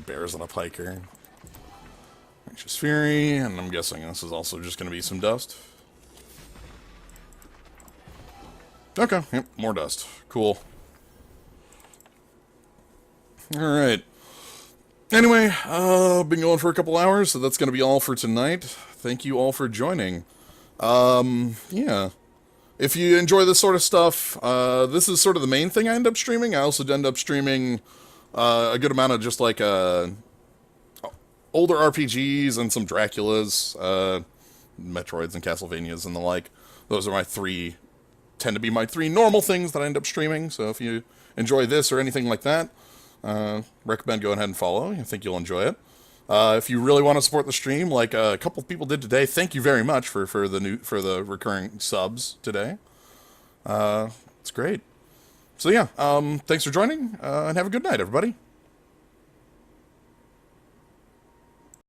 Speaker 1: Bears on a piker. Anxious Fury, and I'm guessing this is also just going to be some dust. Okay, yep, more dust. Cool. Alright. Anyway, been going for a couple hours, so that's going to be all for tonight. Thank you all for joining. Yeah. If you enjoy this sort of stuff, this is sort of the main thing I end up streaming. I also end up streaming a good amount of just like older RPGs and some Draculas, Metroids and Castlevanias and the like. Those are my tend to be my three normal things that I end up streaming. So if you enjoy this or anything like that, recommend going ahead and follow. I think you'll enjoy it. If you really want to support the stream, like a couple of people did today, thank you very much for the recurring subs today. It's great. So yeah, thanks for joining, and have a good night, everybody.